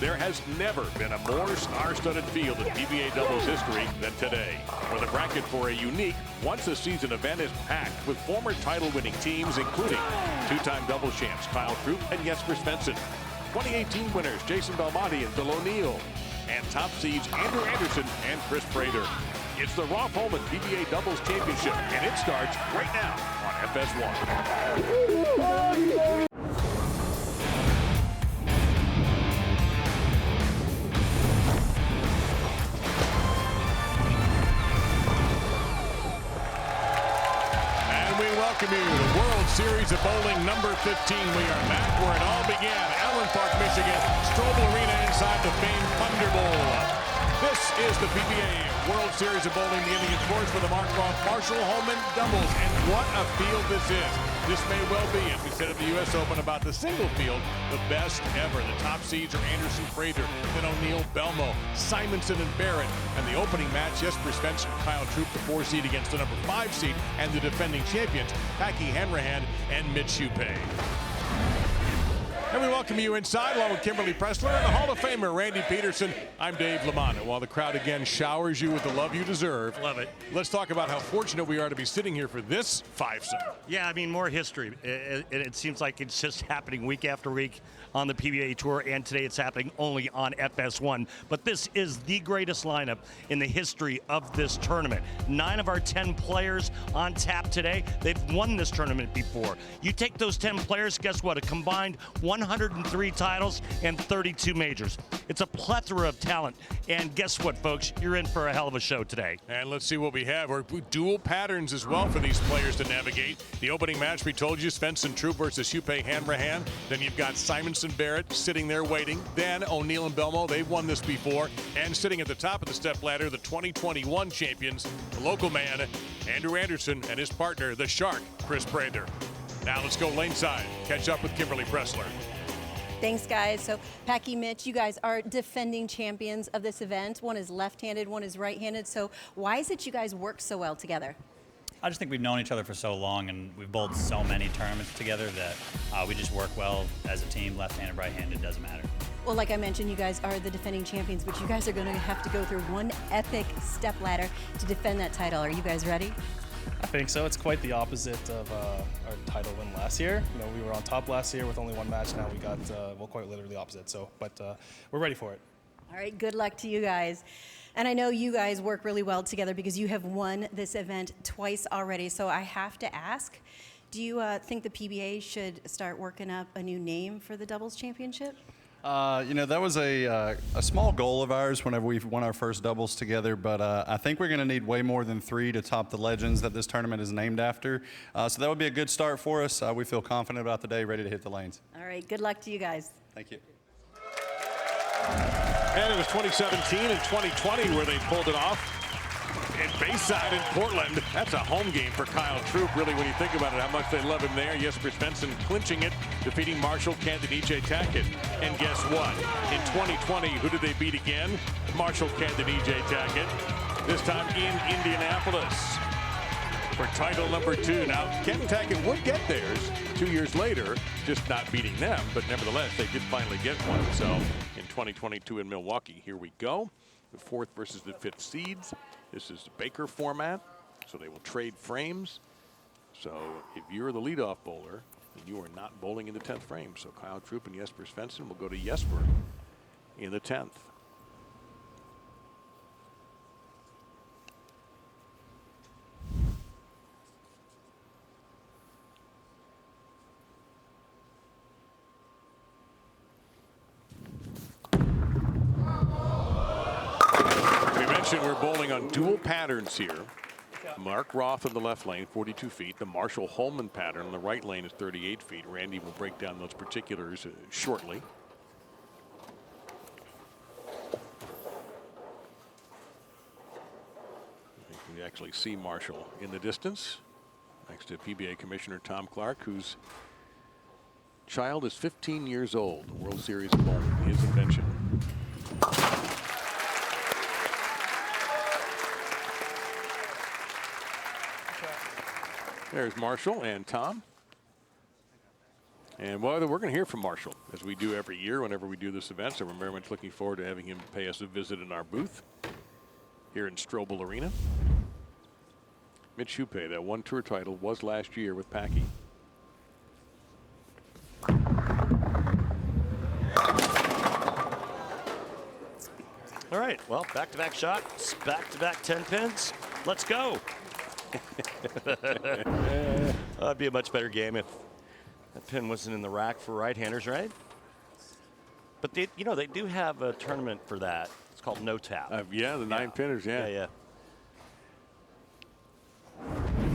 There has never been a more star-studded field in PBA doubles history than today, where the bracket for a unique, once-a-season event is packed with former title-winning teams, including two-time doubles champs Kyle Troup and Jesper Svensson, 2018 winners Jason Belmonte and Bill O'Neill, and top seeds Andrew Anderson and Kris Prather. It's the Roth Holman PBA Doubles Championship, and it starts right now on FS1. And we welcome you to the World Series of Bowling number 15. We are back where it all began, Allen Park, Michigan, Strobl Arena inside the famed Thunderbowl. This is the PBA World Series of Bowling, the Indian Sports for the Mark Roth Marshall Holman doubles. And what a field this is. This may well be, as we said at the US Open about the single field, the best ever. The top seeds are Anderson, Prather, then O'Neill, Belmo, Simonsen, and Barrett. And the opening match, Jesper Svensson, Kyle Troup, the 4 seed against the number 5 seed, and the defending champions, Packy, Hanrahan, and Mitch Hupé. And we welcome you inside along with Kimberly Pressler and the Hall of Famer Randy Peterson. I'm Dave Lamont. And while the crowd again showers you with the love you deserve, love it. Let's talk about how fortunate we are to be sitting here for this fivesome. Yeah, I mean, more history. It seems like it's just happening week after week on the PBA Tour, and today it's happening only on FS1. But this is the greatest lineup in the history of this tournament. 9 of our 10 players on tap today. They've won this tournament before. You take those 10 players, guess what? A combined 103 titles and 32 majors. It's a plethora of talent. And guess what, folks? You're in for a hell of a show today. And let's see what we have. We're dual patterns as well for these players to navigate. The opening match, we told you, Svensson Troup versus Hupé Hanrahan. Then you've got Simonsen Barrett sitting there waiting. Then O'Neill and Belmo, they've won this before. And sitting at the top of the stepladder, the 2021 champions, the local man, Andrew Anderson, and his partner, the Shark, Kris Prather. Now let's go laneside. Catch up with Kimberly Pressler. Thanks, guys. So, Packy, Mitch, you guys are defending champions of this event. One is left-handed, one is right-handed. So why is it you guys work so well together? I just think we've known each other for so long, and we've bowled so many tournaments together that we just work well as a team, left-handed, right-handed, doesn't matter. Well, like I mentioned, you guys are the defending champions, but you guys are going to have to go through one epic step ladder to defend that title. Are you guys ready? I think so. It's quite the opposite of our title win last year. You know, we were on top last year with only one match. Now we got, well, quite literally the opposite. So, but we're ready for it. All right, good luck to you guys. And I know you guys work really well together because you have won this event twice already. So I have to ask, do you think the PBA should start working up a new name for the doubles championship? You know, that was a small goal of ours whenever we won our first doubles together, but I think we're going to need way more than 3 to top the legends that this tournament is named after. So that would be a good start for us. We feel confident about the day, ready to hit the lanes. All right, good luck to you guys. Thank you. And it was 2017 and 2020 where they pulled it off. In Bayside in Portland, that's a home game for Kyle Troup, really, when you think about it, how much they love him there. Jesper Svensson clinching it, defeating Marshall, Kent, and E.J. Tackett. And guess what? In 2020, who did they beat again? Marshall, Kent, and E.J. Tackett. This time in Indianapolis for title number 2. Now, Kent and Tackett would get theirs 2 years later, just not beating them. But nevertheless, they did finally get one. So in 2022 in Milwaukee, here we go. The 4th versus the 5th seeds. This is the Baker format, so they will trade frames. So if you're the leadoff bowler, then you are not bowling in the 10th frame. So Kyle Troup and Jesper Svensson will go to Jesper in the 10th. We're bowling on dual patterns here. Mark Roth in the left lane, 42 feet. The Marshall Holman pattern on the right lane is 38 feet. Randy will break down those particulars shortly. You can actually see Marshall in the distance next to PBA Commissioner Tom Clark, whose child is 15 years old. The World Series of Bowling, his invention. There's Marshall and Tom. And well, we're going to hear from Marshall, as we do every year whenever we do this event. So we're very much looking forward to having him pay us a visit in our booth here in Strobl Arena. Mitch Hupé, that one tour title was last year with Packy. All right, well, back-to-back shots, back-to-back 10 pins. Let's go. That'd be a much better game if that pin wasn't in the rack for right-handers, right? But they, you know, they do have a tournament for that. It's called No Tap. Yeah, the 9-pinners, yeah. Yeah.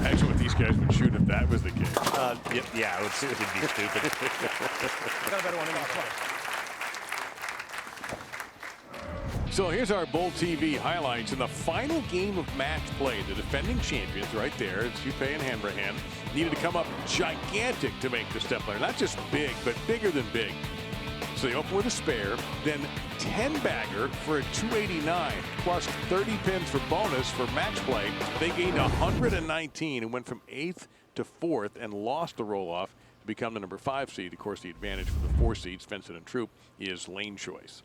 Actually, what these guys would shoot if that was the case. Yeah, it would be stupid. Got a better one in the So here's our Bowl TV highlights in the final game of match play. The defending champions right there, it's Hupé and Hanrahan, needed to come up gigantic to make the Stepladder. Not just big, but bigger than big. So they open with a spare, then 10-bagger for a 289, plus 30 pins for bonus for match play. They gained 119 and went from 8th to 4th and lost the roll-off to become the number 5 seed. Of course, the advantage for the 4 seeds, Svensson and Troup, is lane choice.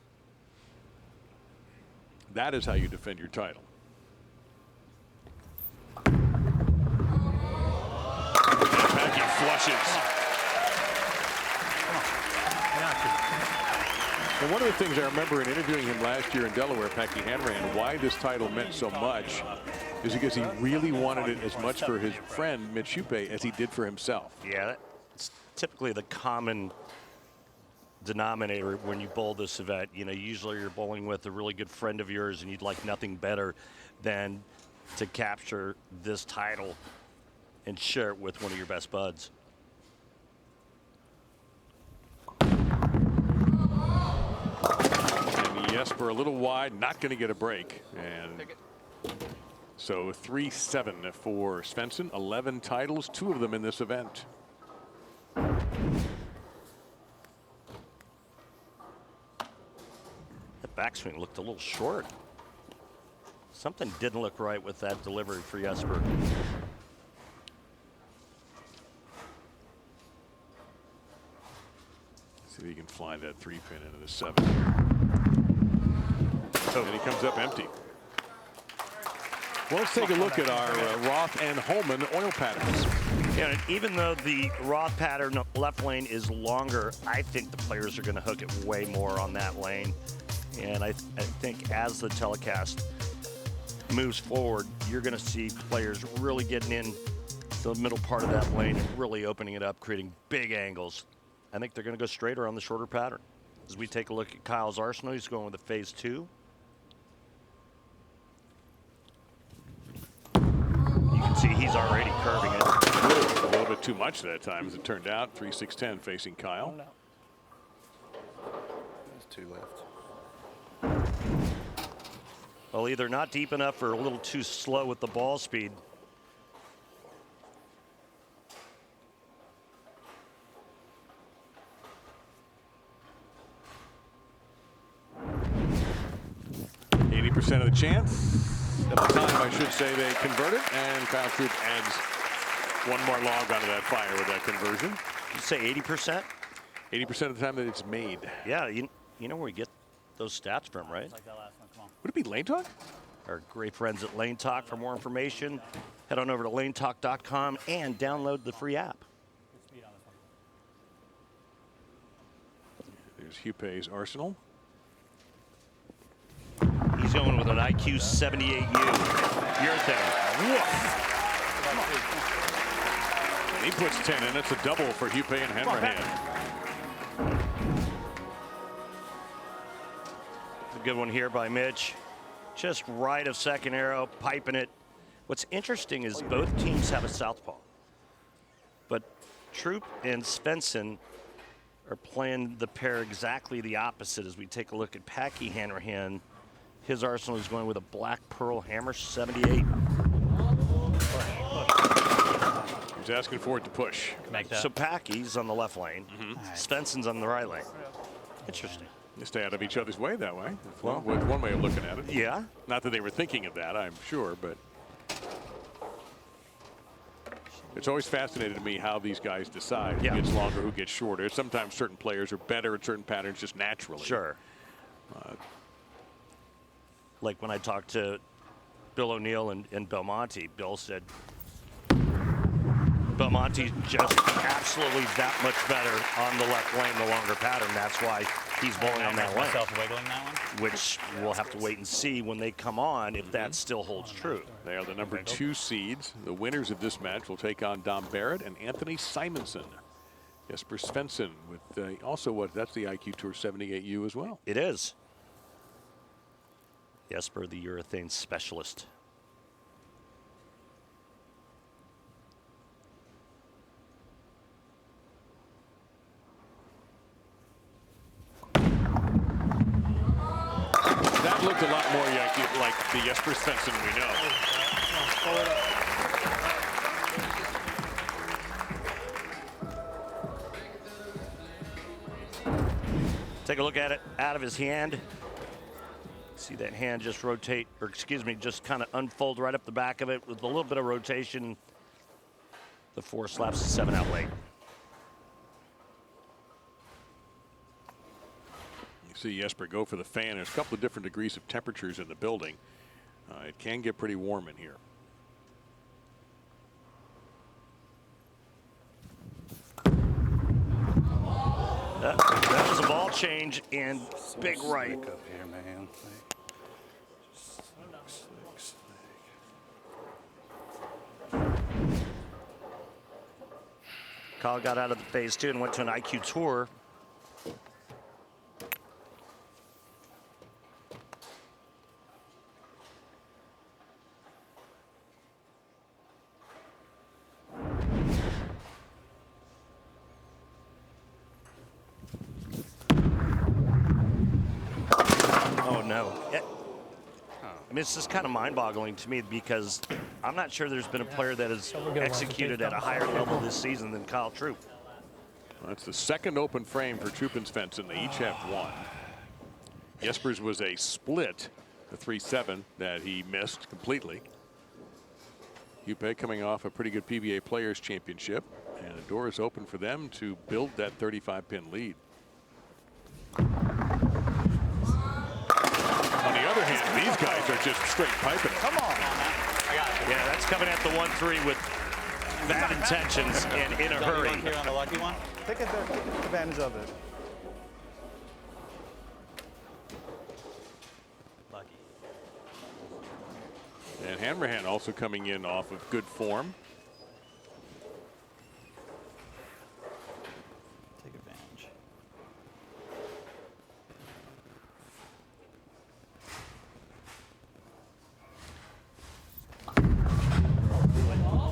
That is how you defend your title. And Packy flushes. And one of the things I remember in interviewing him last year in Delaware, Packy Hanrahan, why this title meant so much is because he really wanted it as much for his friend Mitch Hupé as he did for himself. Yeah, it's typically the common denominator when you bowl this event. You know, usually you're bowling with a really good friend of yours and you'd like nothing better than to capture this title and share it with one of your best buds. And Jesper a little wide, not going to get a break. And so 3-7 for Svensson, 11 titles, 2 of them in this event. Backswing looked a little short. Something didn't look right with that delivery for Jesper. See if he can fly that 3-pin into the 7. And he comes up empty. Well, let's take a look at our Roth and Holman oil patterns. Yeah, and even though the Roth pattern left lane is longer, I think the players are going to hook it way more on that lane. And I think as the telecast moves forward, you're going to see players really getting in the middle part of that lane and really opening it up, creating big angles. I think they're going to go straighter on the shorter pattern. As we take a look at Kyle's arsenal, he's going with a phase 2. You can see he's already curving it. A little bit too much that time, as it turned out. 3-6-10 facing Kyle. There's 2 left. Well, either not deep enough or a little too slow with the ball speed. %80 of the chance. At the time, I should say, they converted, and Kyle Troup adds one more log onto that fire with that conversion. You say 80%? 80% of the time that it's made. Yeah, you know where we get those stats from, right? Like that last one. Come on. Would it be Lane Talk? Our great friends at Lane Talk. For more information, head on over to lanetalk.com and download the free app. Good speed on this one. There's Hupé's arsenal. He's going with an IQ 78U. Your thing. And he puts 10 in. It's a double for Hupé and Hanrahan. A good one here by Mitch. Just right of second arrow, piping it. What's interesting is both teams have a southpaw. But Troup and Svensson are playing the pair exactly the opposite as we take a look at Packy Hanrahan. His arsenal is going with a black pearl hammer 78. He's asking for it to push. Make that. So Packy's on the left lane. Svensson's on the right lane. Interesting. They stay out of each other's way that way. Well, with one way of looking at it. Yeah. Not that they were thinking of that, I'm sure, but It's always fascinated to me how these guys decide who Yeah. gets longer, who gets shorter. Sometimes certain players are better at certain patterns just naturally. Sure. Like when I talked to Bill O'Neill and Belmonte, Bill said Belmonte's just absolutely that much better on the left lane, the longer pattern. That's why he's bowling on that lane, Myself wiggling that one. which we'll have to wait and see when they come on if that still holds true. They are the number 2 seeds. The winners of this match will take on Dom Barrett and Anthony Simonsen. Jesper Svensson with also that's the IQ Tour 78U as well. It is. Jesper, the urethane specialist. That looked a lot more like the Jesper Svensson we know. Take a look at it out of his hand. See that hand just rotate, or excuse me, just kind of unfold right up the back of it with a little bit of rotation. The 4 slaps the 7 out late. You see Jesper go for the fan. There's a couple of different degrees of temperatures in the building. It can get pretty warm in here. That was a ball change and big right. Up here, man. Kyle got out of the phase 2 and went to an IQ Tour. Oh no. I mean, it's just kind of mind-boggling to me because I'm not sure there's been a player that has executed at a higher level this season than Kyle Troup. Well, that's the second open frame for Troup and Svensson. They each have 1. Jesper's was a split, the 3-7 that he missed completely. Hupé coming off a pretty good PBA Players Championship, and the door is open for them to build that 35-pin lead. On the other hand, these guys are just straight piping it. Come on. Yeah, that's coming at the 1-3 with bad intentions and in a hurry. Here on the lucky one. Take advantage of it. Lucky. And Hanrahan also coming in off of good form. Take advantage.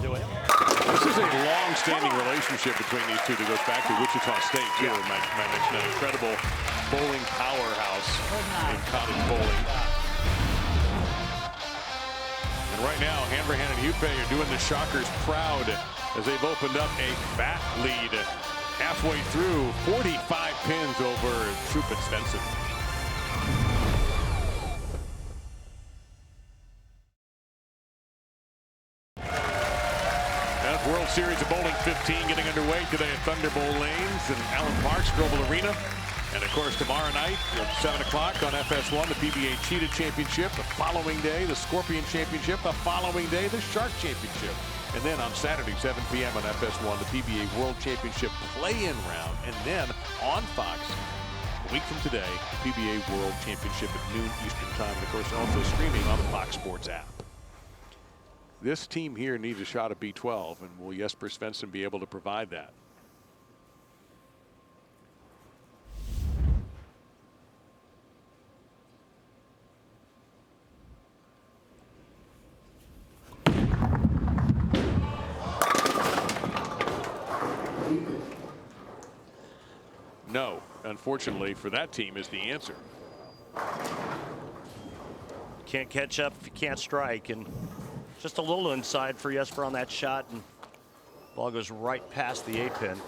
Do it. This is a long-standing relationship between these two that goes back to Wichita State, too. I might mention an incredible bowling powerhouse in college bowling. And right now, Hanrahan and Hupé are doing the Shockers proud as they've opened up a fat lead halfway through, 45 pins over Troup and Svensson. World Series of Bowling 15 getting underway today at Thunderbowl Lanes in Allen Park, Strobl Arena. And of course, tomorrow night at 7 o'clock on FS1, the PBA Cheetah Championship. The following day, the Scorpion Championship. The following day, the Shark Championship. And then on Saturday, 7 p.m. on FS1, the PBA World Championship play-in round. And then on Fox, a week from today, PBA World Championship at noon Eastern Time. And of course, also streaming on the Fox Sports app. This team here needs a shot at B12, and will Jesper Svensson be able to provide that? No, unfortunately for that team is the answer. Can't catch up if you can't strike, and just a little inside for Jesper on that shot, and ball goes right past the 8-pin.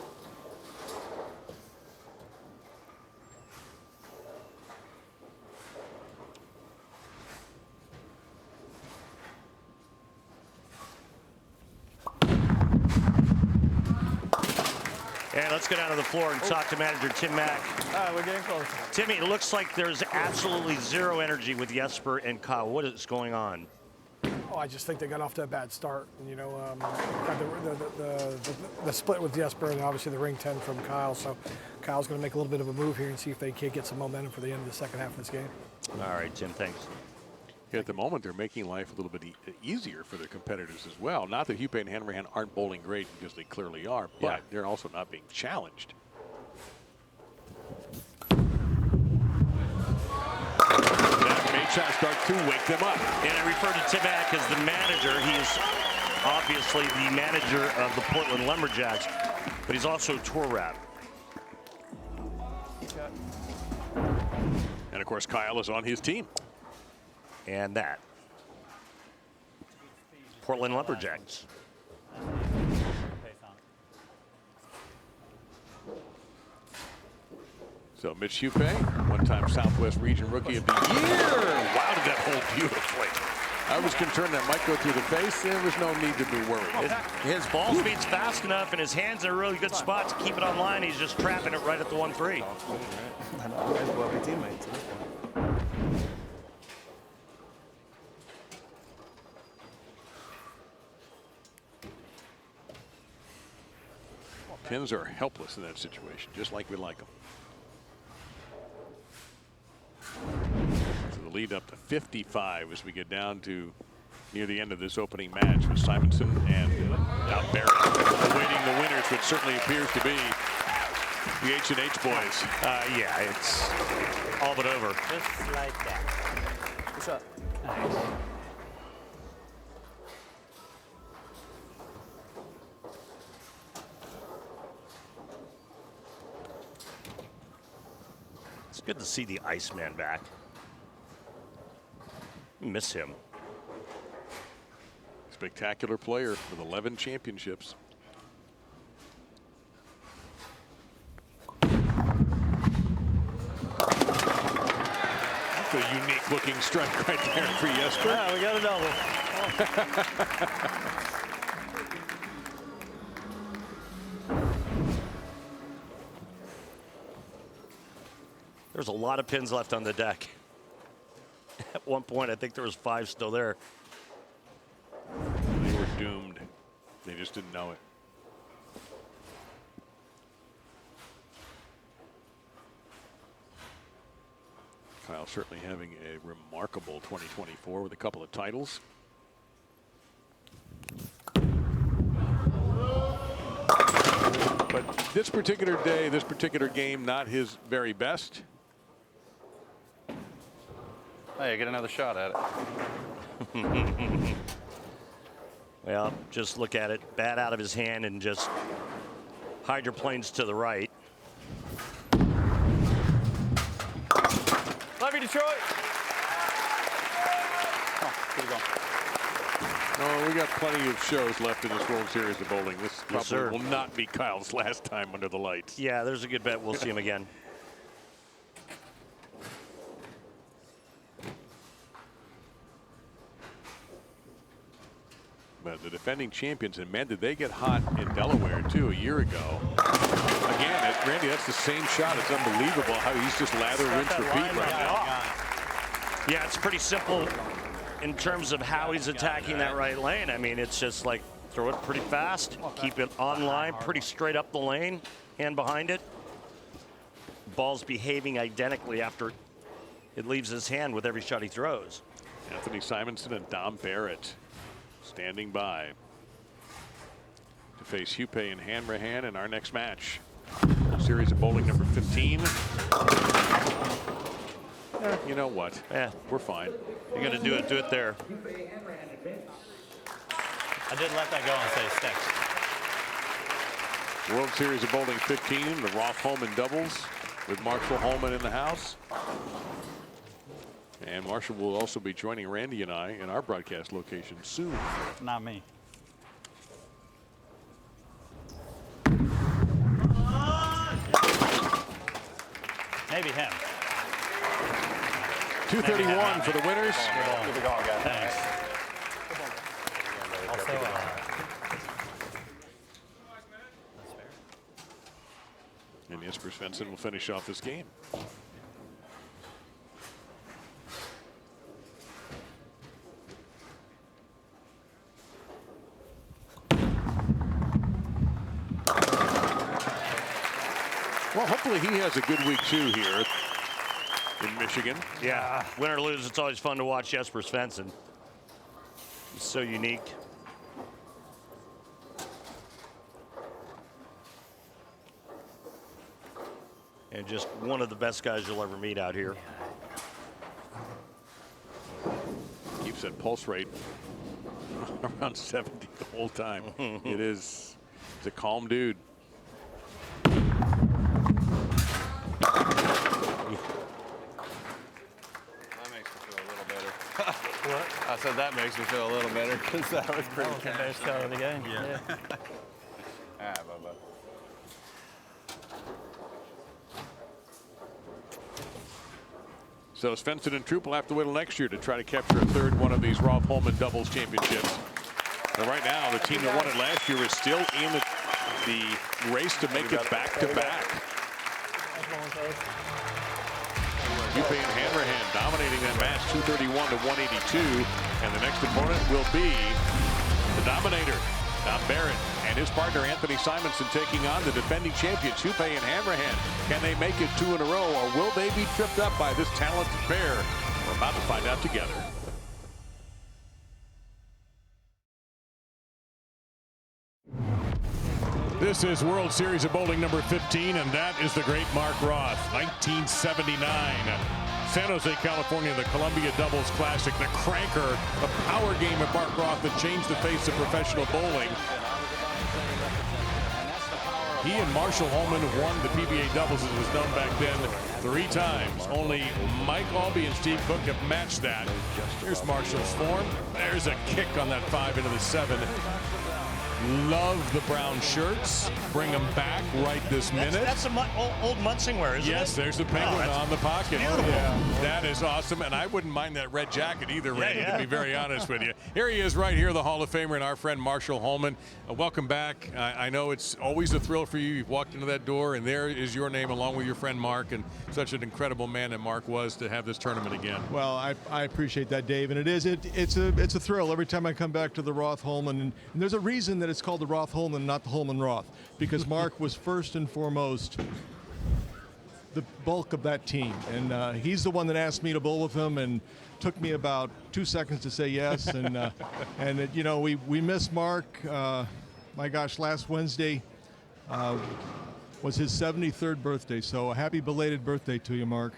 Hey, let's go down to the floor and talk to manager Tim Mack. We're getting close. Timmy, it looks like there's absolutely zero energy with Jesper and Kyle. What is going on? Oh, I just think they got off to a bad start. You know, got the split with Jesper and obviously the ring 10 from Kyle. So Kyle's going to make a little bit of a move here and see if they can't get some momentum for the end of the second half of this game. All right, Tim, thanks. At the moment, they're making life a little bit easier for their competitors as well. Not that Hupé and Hanrahan aren't bowling great, because they clearly are, but they're also not being challenged. That may start to wake them up. And I refer to Tim Mack as the manager. He is obviously the manager of the Portland Lumberjacks, but he's also a tour rep. And of course, Kyle is on his team. And that. Portland Lumberjacks. So Mitch Hupé, one-time Southwest Region Rookie of the Year. Wow, did that hold beautifully. I was concerned that might go through the face. There was no need to be worried. His ball speed's fast enough, and his hands in a really good spot to keep it on line. He's just trapping it right at the 1-3. I know, you guys will be teammates. Pins are helpless in that situation, just like we like them. So the lead up to 55 as we get down to near the end of this opening match with Simonsen and now Barrett awaiting the winners, which certainly appears to be the H&H boys. Yeah, it's all but over. Just like that. What's up? Nice. It's good to see the Iceman back. Miss him. Spectacular player with 11 championships. That's a unique looking strike right there for Jesper. Yeah, we got a double. There's a lot of pins left on the deck. At one point, I think there was 5 still there. They were doomed. They just didn't know it. Kyle certainly having a remarkable 2024 with a couple of titles. But this particular day, this particular game, not his very best. Hey, get another shot at it. Well, just look at it. Bat out of his hand and just hydroplanes to the right. Love you, Detroit. Oh, we got plenty of shows left in this World Series of bowling. This probably sir. will not be Kyle's last time under the lights. Yeah, there's a good bet we'll see him again. But the defending champions, and man, did they get hot in Delaware too a year ago. Again, Randy, that's the same shot. It's unbelievable how he's just lather, rinse, repeat right now. Yeah, it's pretty simple in terms of how he's attacking that right lane. I mean, it's just like throw it pretty fast, keep it on line, pretty straight up the lane, hand behind it. Ball's behaving identically after it leaves his hand with every shot he throws. Anthony Simonsen and Dom Barrett standing by to face Hupé and Hanrahan in our next match. Series of bowling number 15. You know what? Yeah, we're fine. You're gonna do it there. I did let that go and say sticks. World Series of Bowling 15, the Roth Holman doubles with Marshall Holman in the house. And Marshall will also be joining Randy and I in our broadcast location soon. Not me. Maybe him. 231 for the winners. Keep it going, guys. Thanks. Also, Jesper Svensson will finish off this game. Well, hopefully he has a good week too here in Michigan. Yeah, win or lose, it's always fun to watch Jesper Svensson. He's so unique. And just one of the best guys you'll ever meet out here. Keeps that pulse rate around 70 the whole time. It's a calm dude. What? I said that makes me feel a little better because that was pretty the best call of the game. Yeah. All right, Bubba. So Svensson and Troup will have to wait till next year to try to capture a third one of these Roth Holman doubles championships. And right now, the team that won it last year is still in the race to make it back-to-back. Hupé and Hanrahan dominating that match 231 to 182. And the next opponent will be the dominator, Barrett, and his partner Anthony Simonsen taking on the defending champions Hupé and Hanrahan. Can they make it 2 in a row, or will they be tripped up by this talented pair? We're about to find out together. This is World Series of Bowling number 15, and that is the great Mark Roth, 1979. San Jose, California, the Columbia Doubles Classic, the cranker, the power game of Mark Roth that changed the face of professional bowling. He and Marshall Holman won the PBA doubles, as it was known back then, 3 times. Only Mike Albee and Steve Cook have matched that. Here's Marshall's form. There's a kick on that 5 into the 7. Love the brown shirts. Bring them back right this minute. That's some old Munsingware, isn't it? Yes, there's the penguin on the pocket. Beautiful. Yeah, that is awesome, and I wouldn't mind that red jacket either, Randy, to be very honest with you. Here he is right here, the Hall of Famer and our friend Marshall Holman. Welcome back. I know it's always a thrill for you. You've walked into that door, and there is your name along with your friend Mark, and such an incredible man that Mark was to have this tournament again. Well, I appreciate that, Dave, and it's a thrill every time I come back to the Roth Holman, and there's a reason that it's called the Roth Holman, not the Holman Roth, because Mark was first and foremost the bulk of that team, and he's the one that asked me to bowl with him, and took me about 2 seconds to say yes, and you know, we miss Mark. My gosh, last Wednesday was his 73rd birthday, so a happy belated birthday to you, Mark.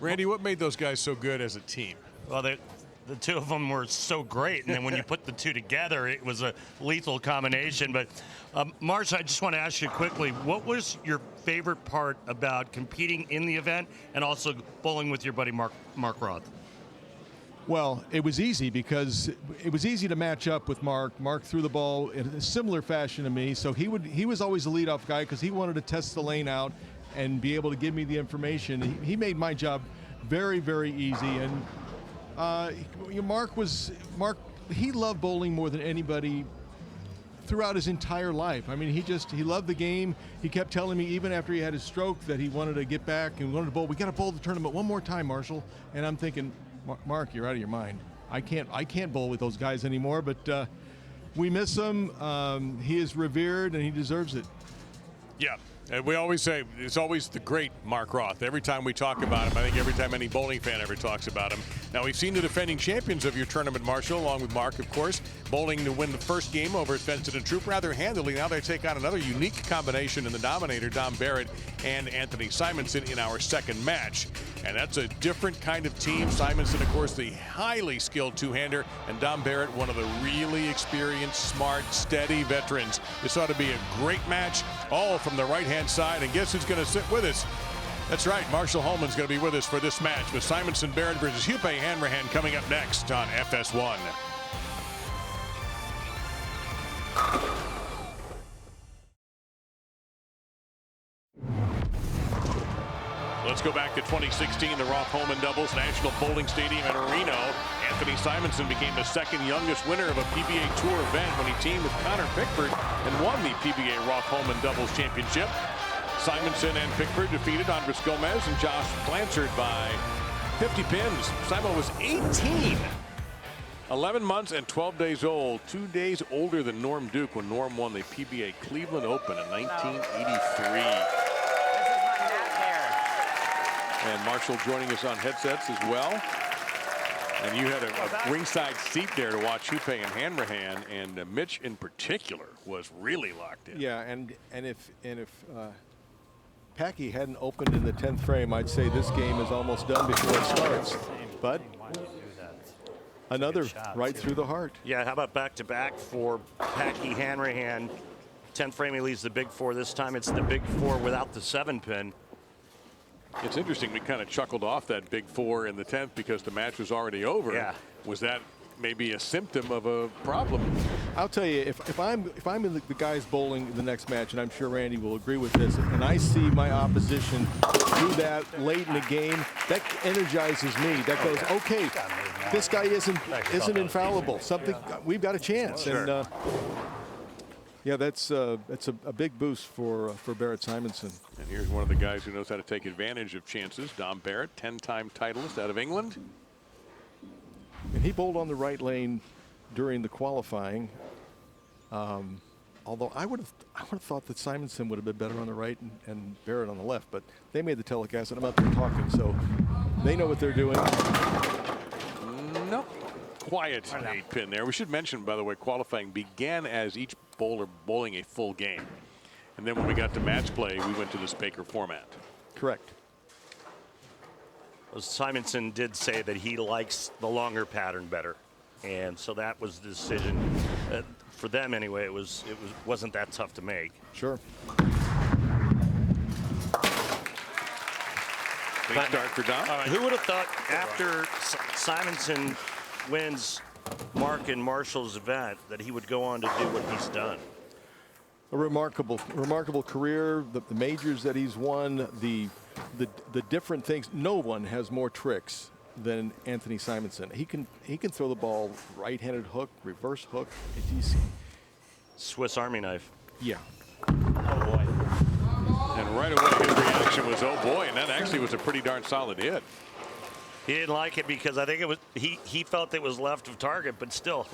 Randy, what made those guys so good as a team? Well, the two of them were so great, and then when you put the two together, it was a lethal combination. But Marsh, I just want to ask you quickly, what was your favorite part about competing in the event and also bowling with your buddy Mark Roth? Well, it was easy because it was easy to match up with Mark. Mark threw the ball in a similar fashion to me, so he was always the leadoff guy because he wanted to test the lane out and be able to give me the information. He made my job very, very easy, and Mark, he loved bowling more than anybody throughout his entire life. I mean, he loved the game. He kept telling me even after he had his stroke that he wanted to get back and wanted to bowl. We got to bowl the tournament one more time, Marshall. And I'm thinking, Mark, you're out of your mind. I can't bowl with those guys anymore, but we miss him. He is revered and he deserves it. Yeah. And we always say it's always the great Mark Roth. Every time we talk about him, I think every time any bowling fan ever talks about him. Now, we've seen the defending champions of your tournament, Marshall, along with Mark, of course, bowling to win the first game over Svensson and Troup rather handily. Now they take on another unique combination in the dominator, Barrett and Anthony Simonsen, in our second match. And that's a different kind of team. Simonsen, of course, the highly skilled two-hander, and Barrett, one of the really experienced, smart, steady veterans. This ought to be a great match, all from the right-hand side. And guess who's going to sit with us? That's right, Marshall Holman's going to be with us for this match with Simonsen Barrett versus Hupé Hanrahan coming up next on FS1. Let's go back to 2016, the Roth Holman Doubles National Bowling Stadium in Reno. Anthony Simonsen became the second youngest winner of a PBA Tour event when he teamed with Connor Pickford and won the PBA Roth Holman Doubles Championship. Simonsen and Pickford defeated Andres Gomez and Josh Blanchard by 50 pins. Simon was 18. 11 months and 12 days old, 2 days older than Norm Duke when Norm won the PBA Cleveland Open in 1983. And Marshall joining us on headsets as well. And you had a ringside seat there to watch Hupé and Hanrahan, and Mitch in particular was really locked in. Yeah, and if Packy hadn't opened in the 10th frame, I'd say this game is almost done before it starts. But another right through the heart. Yeah, how about back-to-back for Packy Hanrahan? 10th frame, he leads the big four. This time it's the big four without the 7-pin. It's interesting, we kind of chuckled off that big four in the 10th because the match was already over. Yeah. Was that maybe a symptom of a problem? I'll tell you, if I'm in the guys bowling the next match, and I'm sure Randy will agree with this, and I see my opposition do that late in the game, that energizes me. That goes, okay, this guy isn't infallible. Something we've got a chance. Sure. And yeah, that's a big boost for Barrett Simonsen. And here's one of the guys who knows how to take advantage of chances. Dom Barrett, 10-time titleist out of England. And he bowled on the right lane during the qualifying. Although I would have thought that Simonsen would have been better on the right and Barrett on the left, but they made the telecast and I'm up there talking, so they know what they're doing. Nope. Quiet 8-pin there. We should mention, by the way, qualifying began as each bowler bowling a full game. And then when we got to match play, we went to the Spaker format. Correct. Well, Simonsen did say that he likes the longer pattern better. And so that was the decision. For them anyway, it wasn't that tough to make. Sure. Big start for Dom. Who would have thought after Simonsen wins Mark and Marshall's event that he would go on to do what he's done? A remarkable career. The majors that he's won, the different things. No one has more tricks than Anthony Simonsen. He can throw the ball right-handed hook, reverse hook. Swiss Army knife. Yeah. Oh boy. And right away his reaction was, oh boy, and that actually was a pretty darn solid hit. He didn't like it because I think it was he felt it was left of target, but still.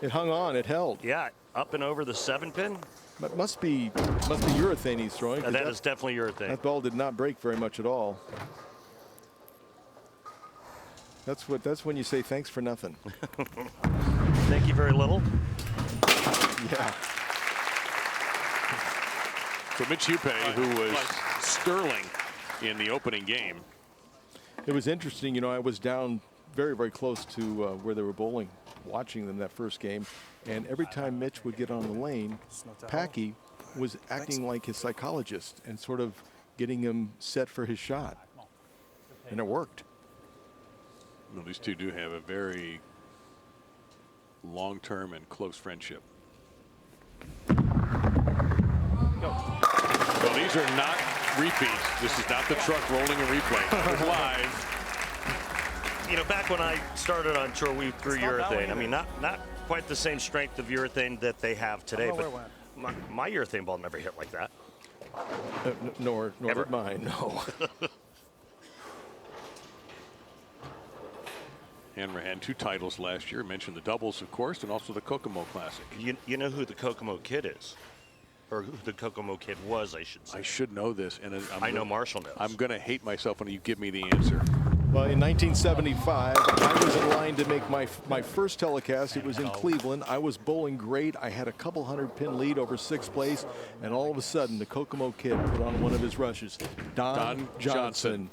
It hung on. It held. Yeah, up and over the 7-pin. But must be urethane he's throwing. That is definitely urethane. That ball did not break very much at all. That's when you say thanks for nothing. Thank you very little. Yeah. So Mitch Hupé, who was sterling in the opening game. It was interesting, you know, I was down very, very close to where they were bowling, watching them that first game. And every time Mitch would get on the lane, Packy was acting like his psychologist and sort of getting him set for his shot. And it worked. Well, these two do have a very long-term and close friendship. Well, these are not repeats. This is not the truck rolling a replay. It's live. You know, back when I started on tour, we threw urethane. I mean, not quite the same strength of urethane that they have today, but my urethane ball never hit like that. Nor did mine, no. Hanrahan 2 titles last year. Mentioned the doubles, of course, and also the Kokomo Classic. You know who the Kokomo Kid is? Or who the Kokomo Kid was, I should say. I should know this. And I know Marshall knows. I'm going to hate myself when you give me the answer. Well, in 1975, I was in line to make my first telecast. It was in Cleveland. I was bowling great. I had a couple 100-pin lead over 6th place. And all of a sudden, the Kokomo Kid put on one of his rushes. Don Johnson.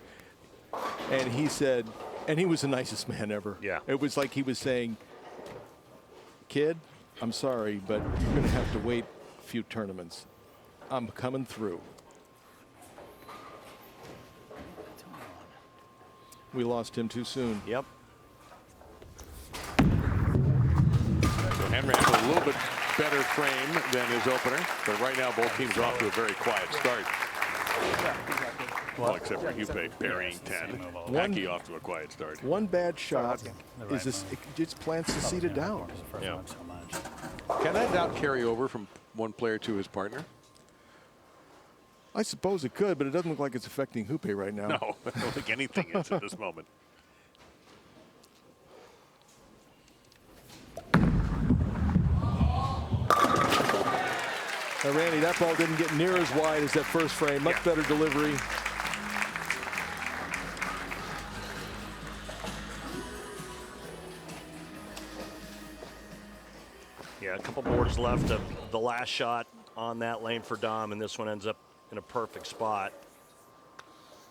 And he said, and he was the nicest man ever. Yeah. It was like he was saying, kid, I'm sorry, but you're going to have to wait a few tournaments. I'm coming through. We lost him too soon. Yep. So Hanrahan with a little bit better frame than his opener, but right now both teams are off to a very quiet start. Well, except for Hupé burying 10. Packy off to a quiet start. One bad shot is this, it just plants the seed down. Yeah. Yeah. Can that doubt carry over from one player to his partner? I suppose it could, but it doesn't look like it's affecting Hupé right now. No, I don't think anything is at this moment. Now, Randy, that ball didn't get near as wide as that first frame. Much better delivery. Yeah, a couple boards left of the last shot on that lane for Dom, and this one ends up in a perfect spot.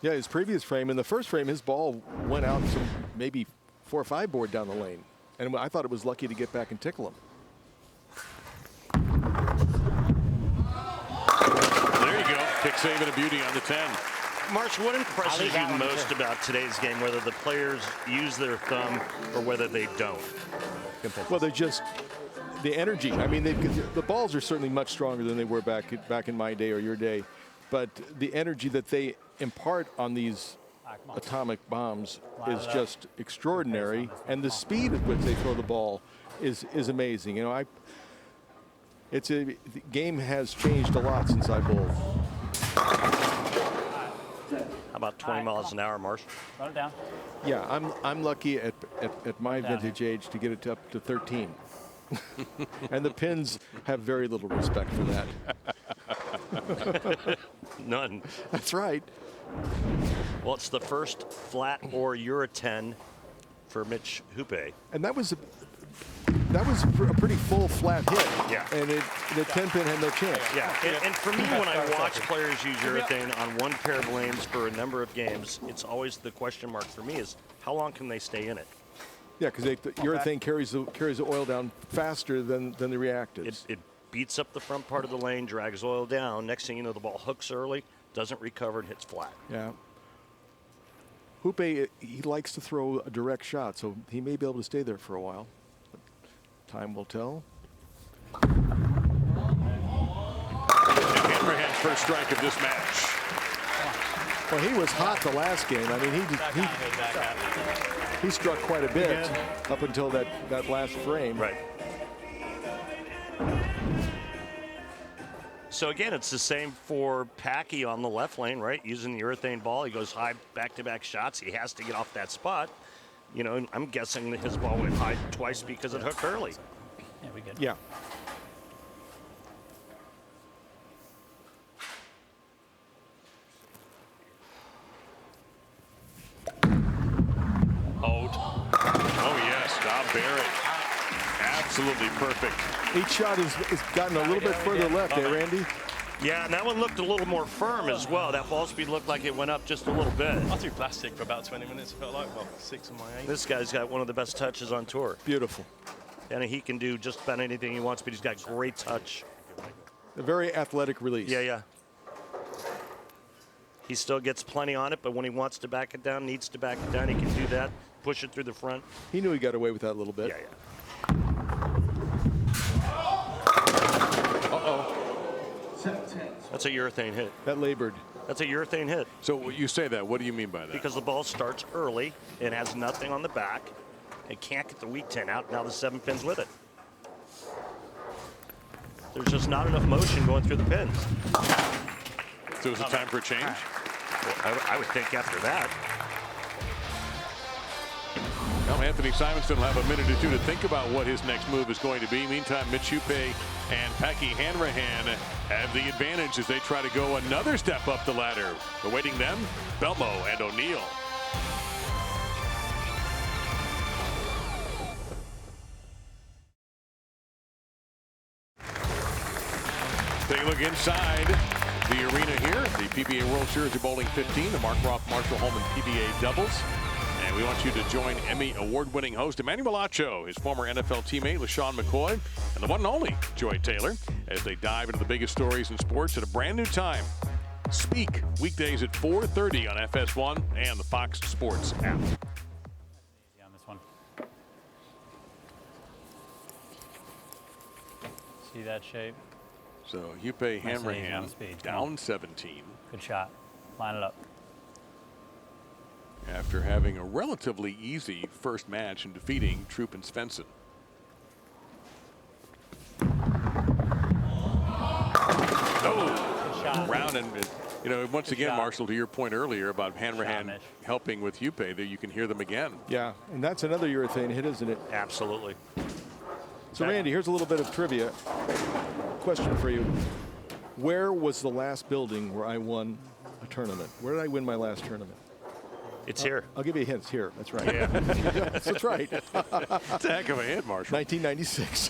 Yeah, his previous frame, in the first frame, his ball went out some maybe 4 or 5 board down the lane. And I thought it was lucky to get back and tickle him. There you go. Kick save and a beauty on the 10. Marsh, what impresses you most about today's game, whether the players use their thumb or whether they don't? Well, they're just the energy. I mean, the balls are certainly much stronger than they were back in my day or your day, but the energy that they impart on these atomic bombs is just extraordinary, and the speed at which they throw the ball is amazing. You know, the game has changed a lot since I bowled. How about 20 miles an hour, Marsh? Run it down. Yeah, I'm lucky at my vintage age to get it up to 13. And the pins have very little respect for that. None. That's right. Well, it's the first flat or Euro 10 for Mitch Hupé. And that was a pretty full flat hit. Yeah. And the 10 pin had no chance. Yeah. And for me, when I watch players use urethane on one pair of lanes for a number of games, it's always the question mark for me is how long can they stay in it? Yeah, because urethane carries the oil down faster than the reactives. It beats up the front part of the lane, drags oil down. Next thing you know, the ball hooks early, doesn't recover, and hits flat. Yeah. Hupé, he likes to throw a direct shot, so he may be able to stay there for a while. But time will tell. Hanrahan's first strike of this match. Well, he was hot the last game. I mean, he struck quite a bit up until that last frame. Right. So again, it's the same for Packy on the left lane, right? Using the urethane ball, he goes high back-to-back shots. He has to get off that spot. You know, and I'm guessing that his ball went high twice because it hooked early. Yeah, we good. Yeah. Oh yes, Barrett. Absolutely perfect. Each shot has gotten a little bit further left there, Randy. Yeah, and that one looked a little more firm as well. That ball speed looked like it went up just a little bit. I threw plastic for about 20 minutes. It felt like, well, 6 of my 8. This guy's got one of the best touches on tour. Beautiful. And he can do just about anything he wants, but he's got great touch. A very athletic release. Yeah. He still gets plenty on it, but when he wants to back it down, needs to back it down, he can do that, push it through the front. He knew he got away with that a little bit. Yeah. Uh-oh. That's a urethane hit. That labored. That's a urethane hit. So you say that, what do you mean by that? Because the ball starts early and has nothing on the back. It can't get the weak 10 out. Now the 7 pins with it. There's just not enough motion going through the pins. So is it time for a change? Well, I would think after that. Well, Anthony Simonsen will have a minute or two to think about what his next move is going to be. Meantime, Mitch Hupé and Packy Hanrahan have the advantage as they try to go another step up the ladder. Awaiting them, Belmo and O'Neill. Take a look inside the arena here. The PBA World Series of Bowling 15, the Mark Roth Marshall Holman PBA doubles. And we want you to join Emmy award-winning host Emmanuel Acho, his former NFL teammate LaShawn McCoy, and the one and only Joy Taylor as they dive into the biggest stories in sports at a brand new time. Speak, weekdays at 4:30 on FS1 and the Fox Sports app. Easy on this one. See that shape? So Hupé Nice and easy on Hanrahan the speed. down 17. Good shot. Line it up. After having a relatively easy first match and defeating Troup and Svensson. Good shot. Round and You know, once again, Marshall, to your point earlier about Hanrahan Mitch. helping with Hupé, that you can hear them again. Yeah, and that's another urethane hit, isn't it? Absolutely. So, Randy, here's a little bit of trivia. Question for you. Where was the last building where I won a tournament? Where did I win my last tournament? It's here. I'll give you a hint. It's here. That's right. Yeah. Yes, that's right. That's a heck of a hit, Marshall. 1996.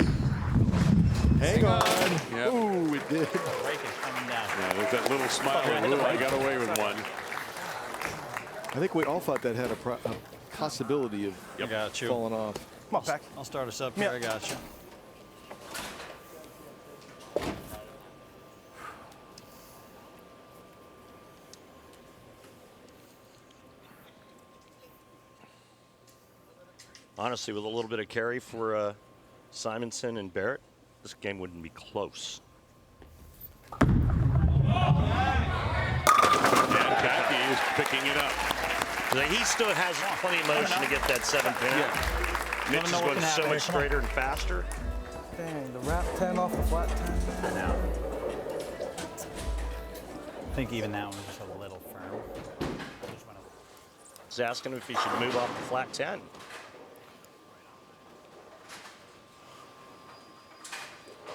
Hang on. Yep. Ooh, it did. The break is coming down. Yeah, there's that little smile. Ooh, I got away with one. I think we all thought that had a possibility of I got you. falling off. Come on, Pack. I'll start us up here. I got you. Honestly, with a little bit of carry for Simonsen and Barrett, this game wouldn't be close. And Packy is picking it up. He still has plenty of motion to get that 7-pin out. Mitch is going so much straighter and faster. Dang, the wrap 10 off the flat 10. I know. I think even that one was just a little firm. He's asking him if he should move off the flat 10.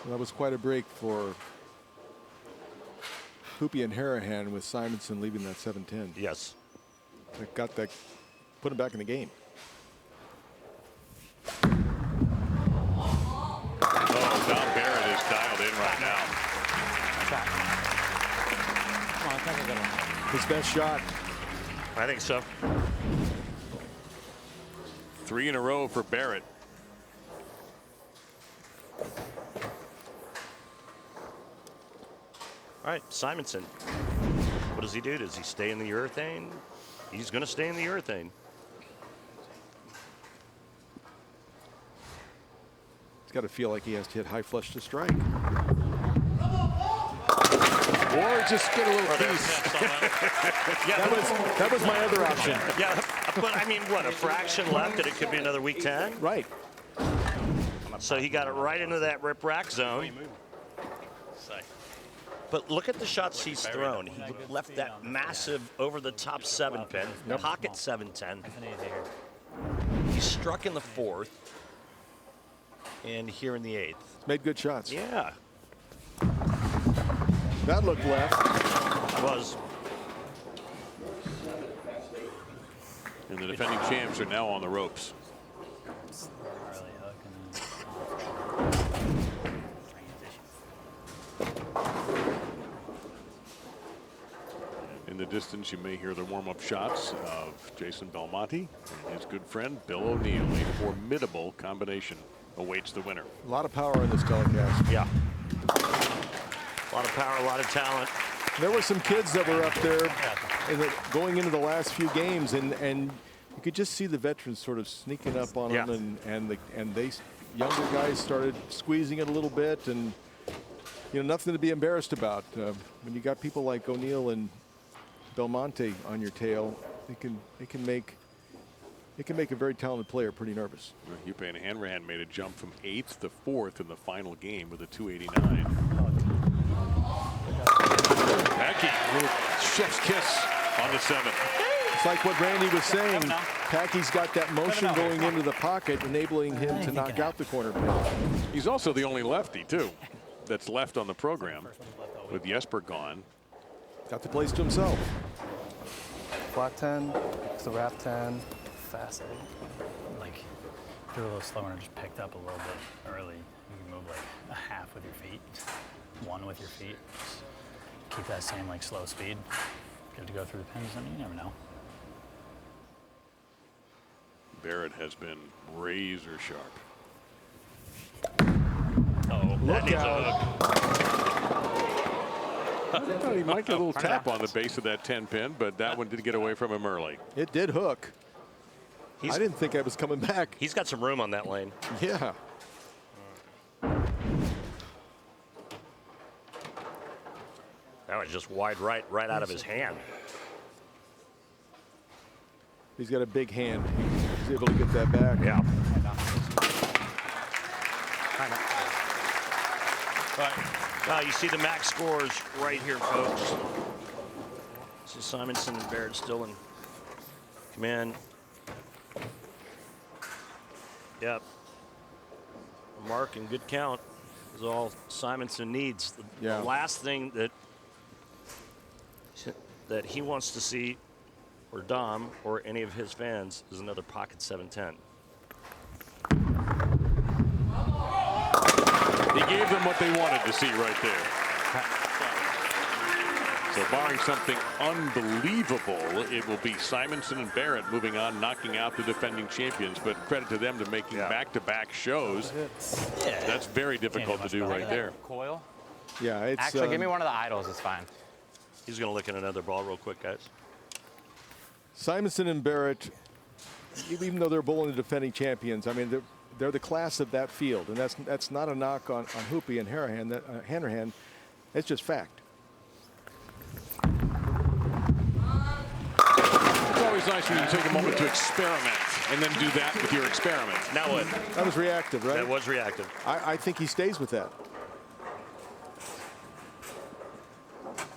That was quite a break for Hupé and Hanrahan with Simonsen leaving that 7-10. Yes. That got that, put him back in the game. Oh, Don Barrett is dialed in right now. Come on, I think I got him. His best shot. I think so. 3 in a row for Barrett. All right, Simonsen. What does he do? Does he stay in the urethane? He's going to stay in the urethane. He's got to feel like he has to hit high flush to strike. Or just get a little piece. Yeah, That was my other option. yeah, but I mean, what, a fraction left and it could be another week 10? Right. So he got it right into that rip rack zone. But look at the shots he's thrown. He left that massive over-the-top 7-pin, pocket 7-10. He struck in the 4th and here in the 8th. Made good shots. Yeah. That looked left. It was. And the defending champs are now on the ropes. Early hook and then In the distance, you may hear the warm-up shots of Jason Belmonte and his good friend Bill O'Neill. A formidable combination awaits the winner. A lot of power in this telecast. Yeah. A lot of power, a lot of talent. There were some kids that were up there going into the last few games, and you could just see the veterans sort of sneaking up on them, and they younger guys started squeezing it a little bit, and nothing to be embarrassed about. When you got people like O'Neill and Belmonte on your tail, it can make a very talented player pretty nervous. Hupé and Hanrahan made a jump from 8th to 4th in the final game with a 289. Packy, chef's kiss on the 7th. It's like what Randy was saying. Packy's got that motion going into the pocket, enabling him to knock out the corner pitch. He's also the only lefty, too, that's left on the program with Jesper gone. Got the place to himself. Flat 10, it's the wrap 10, fast 8. like threw a little slower and just picked up a little bit early. You can move like a half with your feet, one with your feet. Just keep that same like slow speed. Good to go through the pins, and you never know. Barrett has been razor sharp. Oh, that needs a hook. I thought he might get a little tap on the base of that 10-pin, but that one did get away from him early. It did hook. I didn't think I was coming back. He's got some room on that lane. Yeah. That was just wide right out of his hand. He's got a big hand. He's able to get that back. Yeah. You see the max scores right here, folks. So Simonsen and Barrett still in command. Yep. A mark and good count is all Simonsen needs. The last thing that he wants to see, or Dom, or any of his fans, is another pocket 7-10. He gave them what they wanted to see right there. So barring something unbelievable, it will be Simonsen and Barrett moving on, knocking out the defending champions. But credit to them to making back-to-back shows. That's very difficult to do right there. Coil? Yeah, it's... Actually, give me one of the idols. It's fine. He's going to look at another ball real quick, guys. Simonsen and Barrett, even though they're bowling the defending champions, I mean, they're the class of that field. And that's not a knock on Hupé and Hanrahan. It's just fact. It's always nice when you take a moment to experiment and then do that with your experiment. Now what? That was reactive, right? That was reactive. I think he stays with that.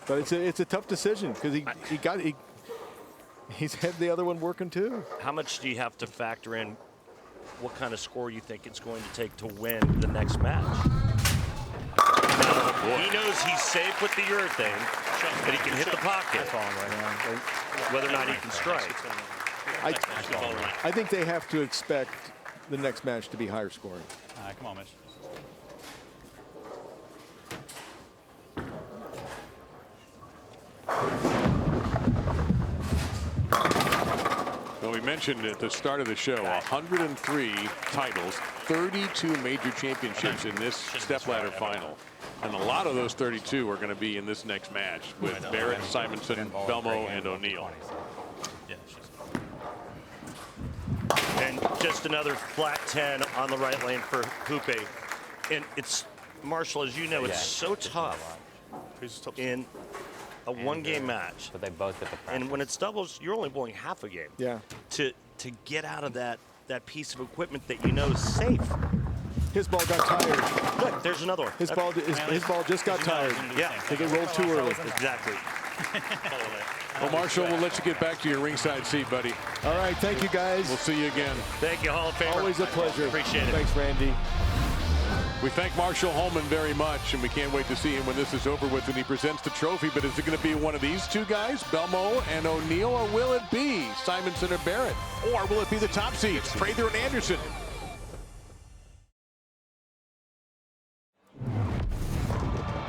But it's a tough decision because he's had the other one working too. How much do you have to factor in what kind of score you think it's going to take to win the next match? Now, he knows he's safe with the urethane, that he can hit the pocket. Whether or not he can strike. I think they have to expect the next match to be higher scoring. Come on, Mitch. Well, we mentioned at the start of the show, 103 titles, 32 major championships in this stepladder final. And a lot of those 32 are going to be in this next match with Barrett, Simonsen, Belmo, and O'Neill. And just another flat 10 on the right lane for Hupé. And it's, Marshall, as you know, it's so tough in a one-game match. But they both hit the pressure. And when it's doubles, you're only bowling half a game. Yeah. To get out of that piece of equipment that you know is safe. His ball got tired. Look, there's another one. His ball just got tired. Yeah. I think it rolled too early. Exactly. Well, Marshall, we'll let you get back to your ringside seat, buddy. All right, thank you, guys. We'll see you again. Thank you, Hall of Famer. Always a pleasure. Appreciate it. Thanks, Randy. We thank Marshall Holman very much, and we can't wait to see him when this is over with and he presents the trophy. But is it going to be one of these two guys, Belmo and O'Neill, or will it be Simonsen or Barrett? Or will it be the top seeds, Prather and Anderson?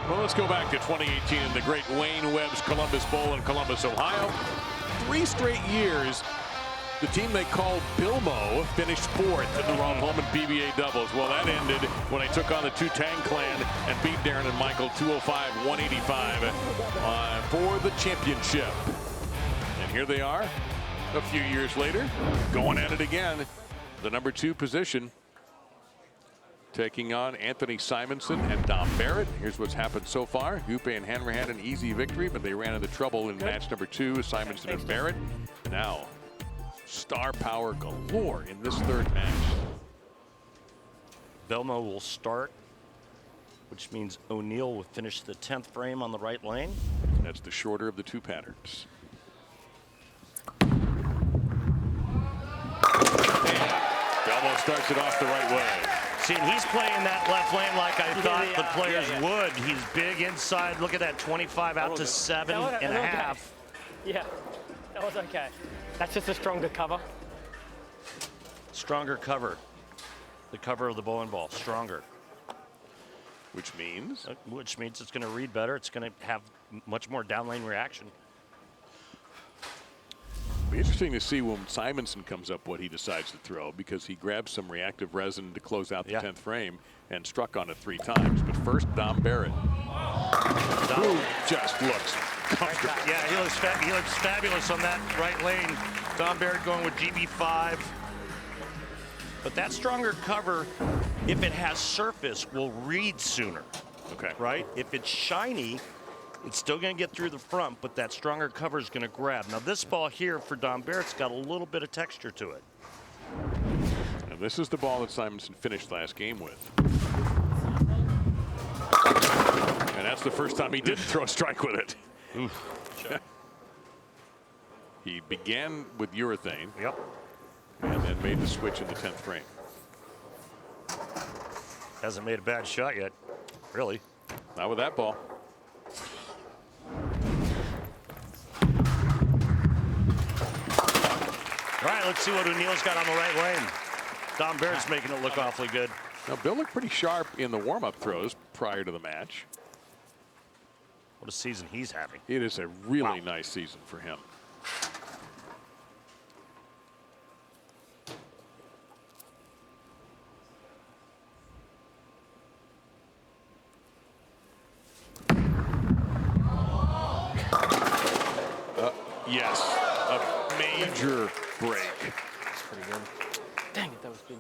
Well, let's go back to 2018 in the great Wayne Webb's Columbus Bowl in Columbus, Ohio. 3 straight years, the team they called Bilmo finished 4th in the Ron Holman PBA doubles. Well, that ended when they took on the Two-Tang clan and beat Darren and Michael 205-185 for the championship. And here they are a few years later, going at it again. The number 2 position, taking on Anthony Simonsen and Dom Barrett. Here's what's happened so far. Hupé and Hanrahan had an easy victory, but they ran into trouble in match number 2, Simonsen and Barrett. Now, star power galore in this 3rd match. Belmo will start, which means O'Neill will finish the 10th frame on the right lane. That's the shorter of the 2 patterns. Belmo starts it off the right way. See, he's playing that left lane like I thought the players would. He's big inside. Look at that, 25 out to 7.5. Yeah, that was okay. That's just a stronger cover. Stronger cover. The cover of the bowling ball, stronger. Which means? Which means it's going to read better. It's going to have much more down lane reaction. It'll be interesting to see when Simonsen comes up what he decides to throw, because he grabbed some reactive resin to close out the 10th frame and struck on it 3 times. But first, Dom Barrett. Who just looks comfortable. Yeah, he looks fabulous on that right lane. Dom Barrett going with GB5. But that stronger cover, if it has surface, will read sooner. Okay. Right? If it's shiny, it's still going to get through the front, but that stronger cover is going to grab. Now, this ball here for Dom Barrett's got a little bit of texture to it. And this is the ball that Simonsen finished last game with. And that's the first time he didn't throw a strike with it. He began with urethane. Yep. And then made the switch in the 10th frame. Hasn't made a bad shot yet, really. Not with that ball. All right, let's see what O'Neill's got on the right lane. Dom Barrett's making it look awfully good. Now, Bill looked pretty sharp in the warm-up throws prior to the match. What a season he's having. It is a really nice season for him. Yes, a major break. That's pretty good. Dang it, that was good.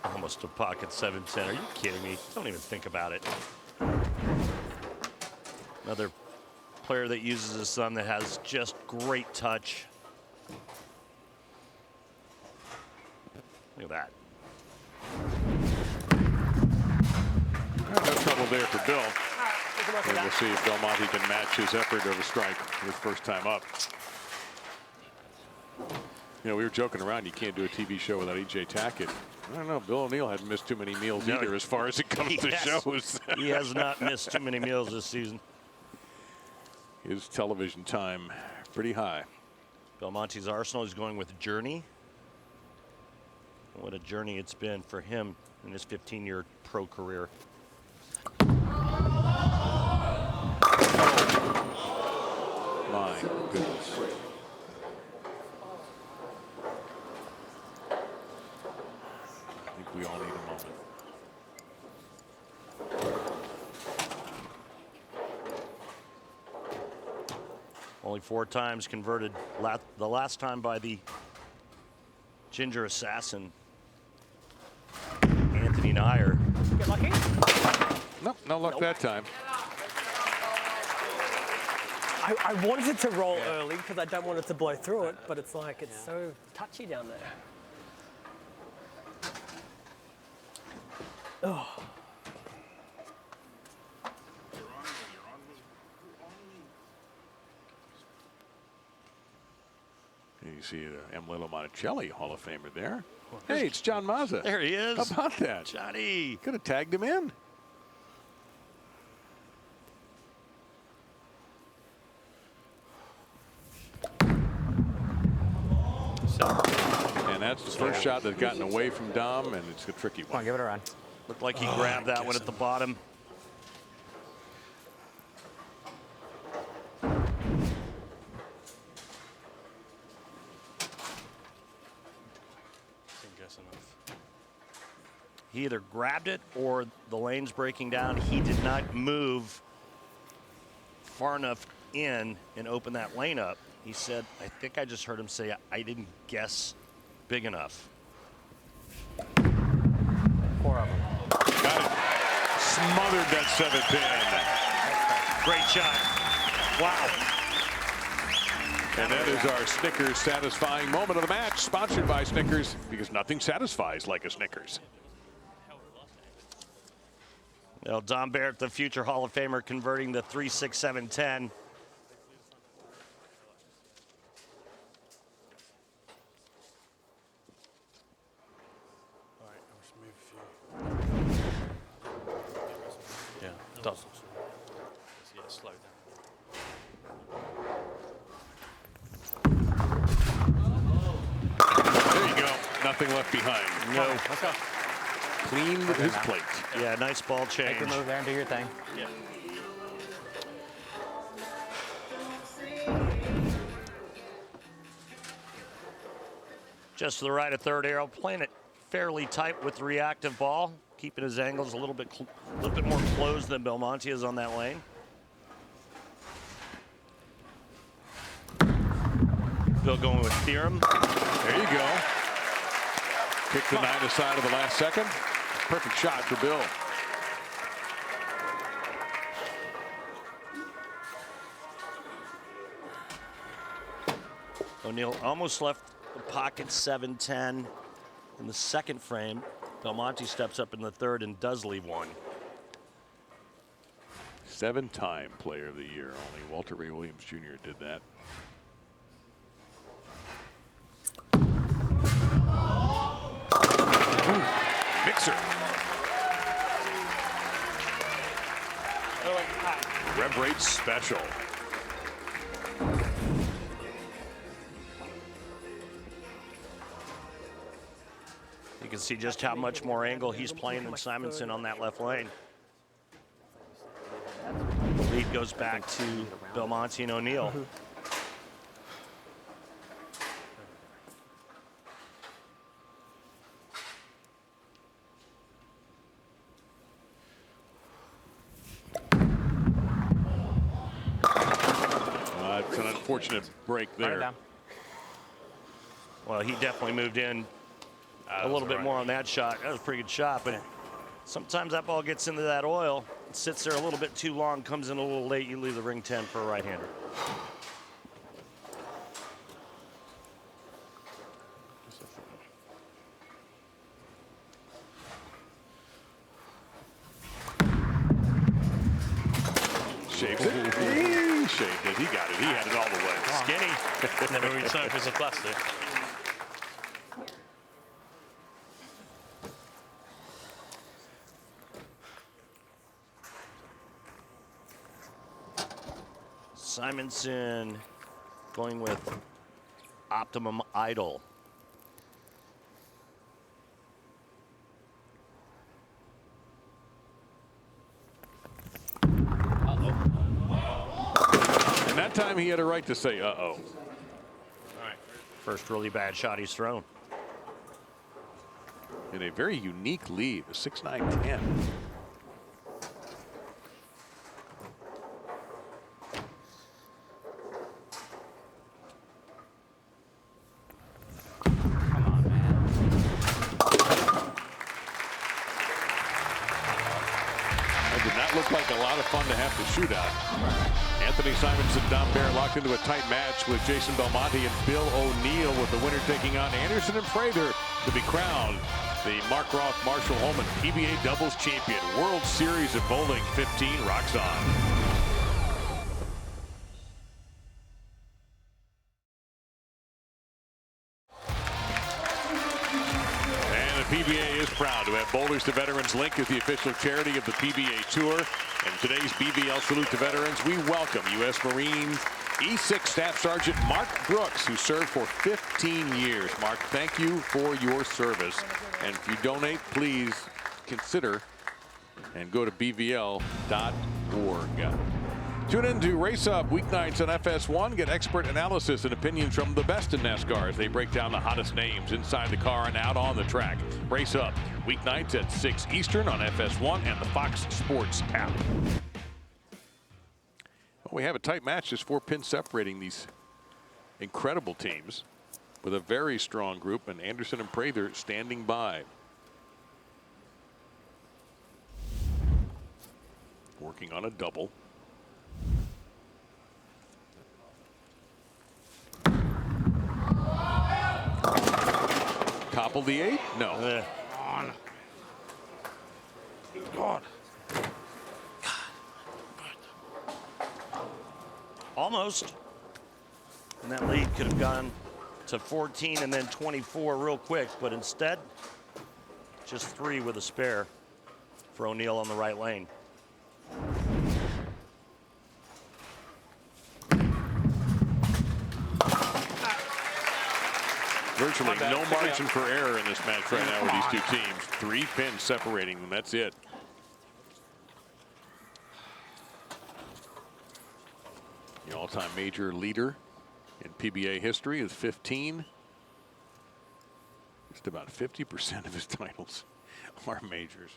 Almost a pocket 7-10. Are you kidding me? Don't even think about it. Another player that uses his son that has just great touch. Look at that. No trouble there for Bill. And we'll see if Belmonte can match his effort over strike his first time up. You know, we were joking around, you can't do a TV show without E.J. Tackett. I don't know, Bill O'Neill hasn't missed too many meals either as far as it comes to shows. He has not missed too many meals this season. His television time pretty high. Belmonte's arsenal is going with Journey. What a journey it's been for him in his 15-year pro career. My goodness. I think we all need a moment. Only 4 times converted. The last time by the Ginger Assassin, Anthony Nyer. Get lucky? Nope, no luck that time. I wanted it to roll early because I don't want it to blow through it, but it's like it's so touchy down there. Oh. You see Emilio Monticelli, Hall of Famer there. Hey, it's John Mazza. There he is. How about that? Johnny. Could have tagged him in. And that's the first shot that's gotten away from Dom, and it's a tricky one. Come on, give it a run. Looked like he grabbed that one at the bottom. He either grabbed it or the lane's breaking down. He did not move far enough in and open that lane up. He said, I think I just heard him say, I didn't guess big enough. 4 of them. Got it. Smothered that 7-pin. Great shot. Wow. And that is our Snickers satisfying moment of the match, sponsored by Snickers, because nothing satisfies like a Snickers. Well, Dom Barrett, the future Hall of Famer, converting the 3-6-7-10. Yeah, it does. Yeah, slow down. There you go. Nothing left behind. No. Let's go. Clean with his plate. Yeah, nice ball change. Make your move there and do your thing. Yeah. Just to the right of third arrow, playing it fairly tight with the reactive ball, keeping his angles a little bit more closed than Belmonte is on that lane. Bill going with Theorem. There you go. Kick the 9 aside of the last second. Perfect shot for Bill. O'Neill almost left the pocket 7-10 in the second frame. Belmonte steps up in the third and does leave one. 7-time Player of the Year. Only Walter Ray Williams Jr. did that. Ooh, mixer. Rev rate special. You can see just how much more angle he's playing than Simonsen on that left lane. Lead goes back to Belmonte and O'Neill. It's an unfortunate break there. Well, he definitely moved in a little bit more on that shot. That was a pretty good shot, but sometimes that ball gets into that oil, sits there a little bit too long, comes in a little late, you leave the ring 10 for a right-hander. Shaves it. He shaved it. He got it. He had it all the way. Skinny. Never resurface of plastic. Simonsen going with Optimum Idol. And that time he had a right to say, uh-oh. All right. First really bad shot he's thrown. In a very unique lead, a 6-9-10. Looked like a lot of fun to have to shoot out. Anthony Simonsen, Don Barrett locked into a tight match with Jason Belmonte and Bill O'Neill, with the winner taking on Anderson and Prather to be crowned the Mark Roth Marshall Holman PBA doubles champion. World Series of Bowling 15 rocks on. PBA is proud to have Bowlers to Veterans linked as the official charity of the PBA Tour. And today's BVL Salute to Veterans, we welcome U.S. Marine E6 Staff Sergeant Mark Brooks, who served for 15 years. Mark, thank you for your service. And if you donate, please consider and go to bvl.org. Tune in to Race Up weeknights on FS1. Get expert analysis and opinions from the best in NASCAR as they break down the hottest names inside the car and out on the track. Race Up weeknights at 6 Eastern on FS1 and the Fox Sports app. Well, we have a tight match. There's 4 pins separating these incredible teams with a very strong group, and Anderson and Prather standing by. Working on a double. Topple the 8? No. God. Almost. And that lead could have gone to 14 and then 24 real quick, but instead, just 3 with a spare for O'Neill on the right lane. Virtually no margin for error in this match right now with these two teams. 3 pins separating them. That's it. The all-time major leader in PBA history is 15. Just about 50% of his titles are majors.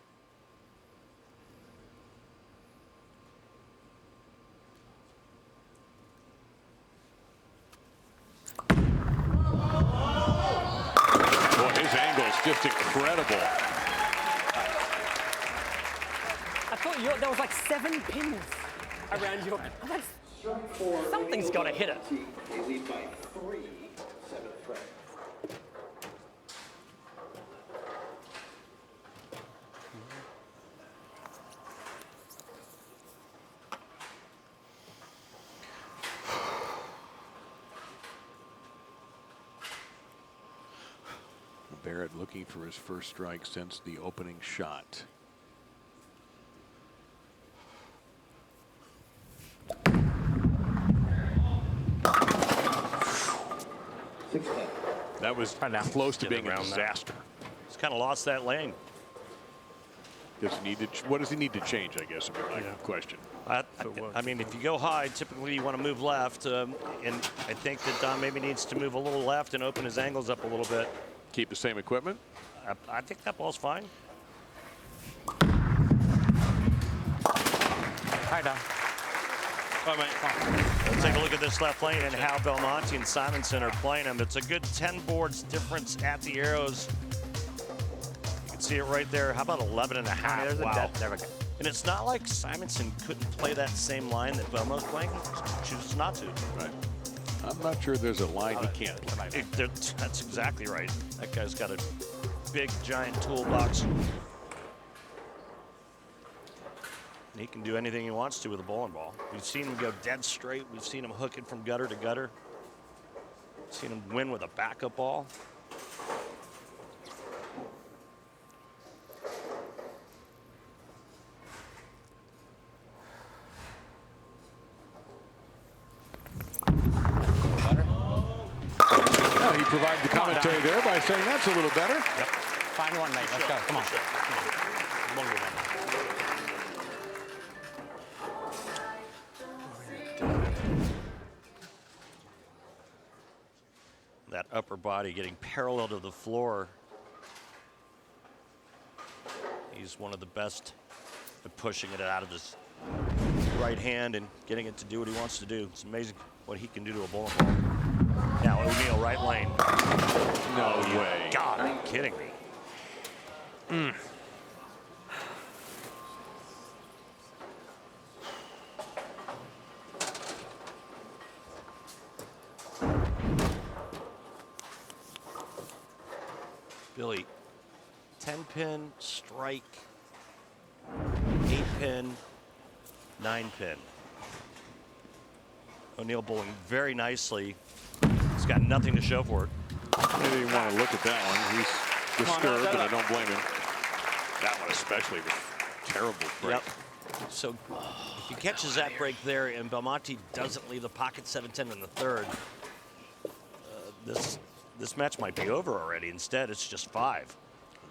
Just incredible. I thought there was like 7 pins around your. Something's got to hit it. They lead by 3, 7th track. Barrett looking for his first strike since the opening shot. That was close to being a disaster. He's kind of lost that lane. What does he need to change, I guess, would be my question. I mean, if you go high, typically you want to move left. And I think that Dom maybe needs to move a little left and open his angles up a little bit. Keep the same equipment? I think that ball's fine. Hi, Dom. Let's take a look at this left lane and how Belmonte and Simonsen are playing him. It's a good 10 boards difference at the arrows. You can see it right there. How about 11 and a half? There's wow. a death. There we go. And it's not like Simonsen couldn't play that same line that Belmo's playing. He chooses not to. Right. I'm not sure there's a line he can't play. That's exactly right. That guy's got a big, giant toolbox. And he can do anything he wants to with a bowling ball. We've seen him go dead straight. We've seen him hook it from gutter to gutter. We've seen him win with a backup ball. He provided the commentary there by saying that's a little better. Yep. Find one, mate. Let's go. Come on. That upper body getting parallel to the floor. He's one of the best at pushing it out of his right hand and getting it to do what he wants to do. It's amazing what he can do to a bowling ball. Now O'Neal, right lane. No way. God, are you kidding me? Billy, 10-pin, strike, 8-pin, 9-pin. O'Neal bowling very nicely. He's got nothing to show for it. I didn't want to look at that one. He's disturbed, and I don't blame him. That one especially was terrible break. Yep. So if he catches that break there and Belmonte doesn't leave the pocket 7-10 in the third, this match might be over already. Instead, it's just 5.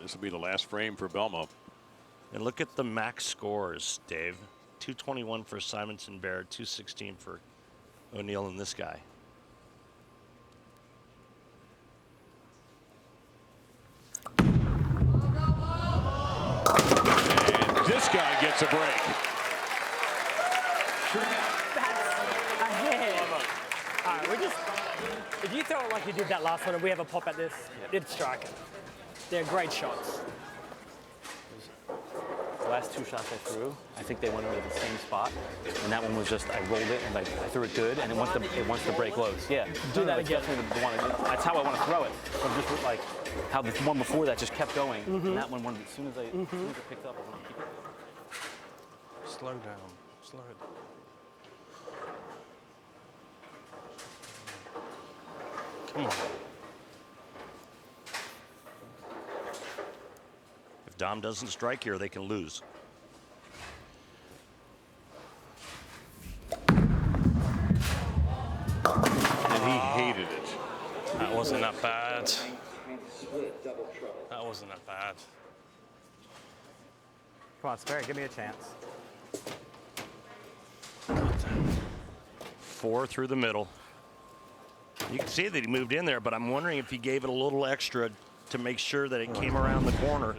This will be the last frame for Belmo. And look at the max scores, Dave. 221 for Simonsen, Barrett, 216 for O'Neal and this guy. And this guy gets a break. That's ahead. All right, if you throw it like you did that last one and we have a pop at this, it'd strike it. They're great shots. The last 2 shots I threw, I think they went over to the same spot, and that one was just I rolled it and I threw it good, and it wants to break lows. Yeah, do that again. That's how I want to throw it. So just like how the one before that just kept going, and that one as soon as I picked up, I want to keep it. Slow down. Slow it. Come on. If Dom doesn't strike here, they can lose. And he hated it. That wasn't that bad. That wasn't that bad. Come on, Spare, give me a chance. 4 through the middle. You can see that he moved in there, but I'm wondering if he gave it a little extra to make sure that it came around the corner.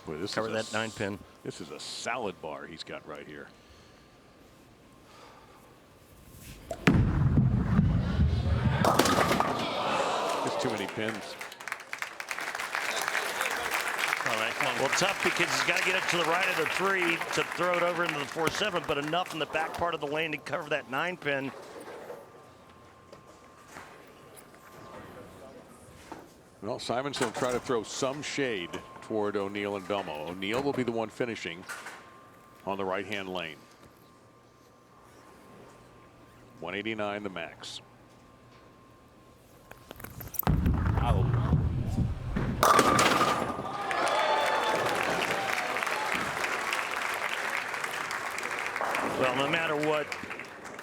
Boy, this Cover is that 9-pin. This is a salad bar he's got right here. Just too many pins. All right, well, tough because he's got to get up to the right of the 3 to throw it over into the 4-7, but enough in the back part of the lane to cover that 9-pin. Well, Simonsen will try to throw some shade toward O'Neal and Belmo. O'Neal will be the one finishing on the right-hand lane. 189 the max. Well, no matter what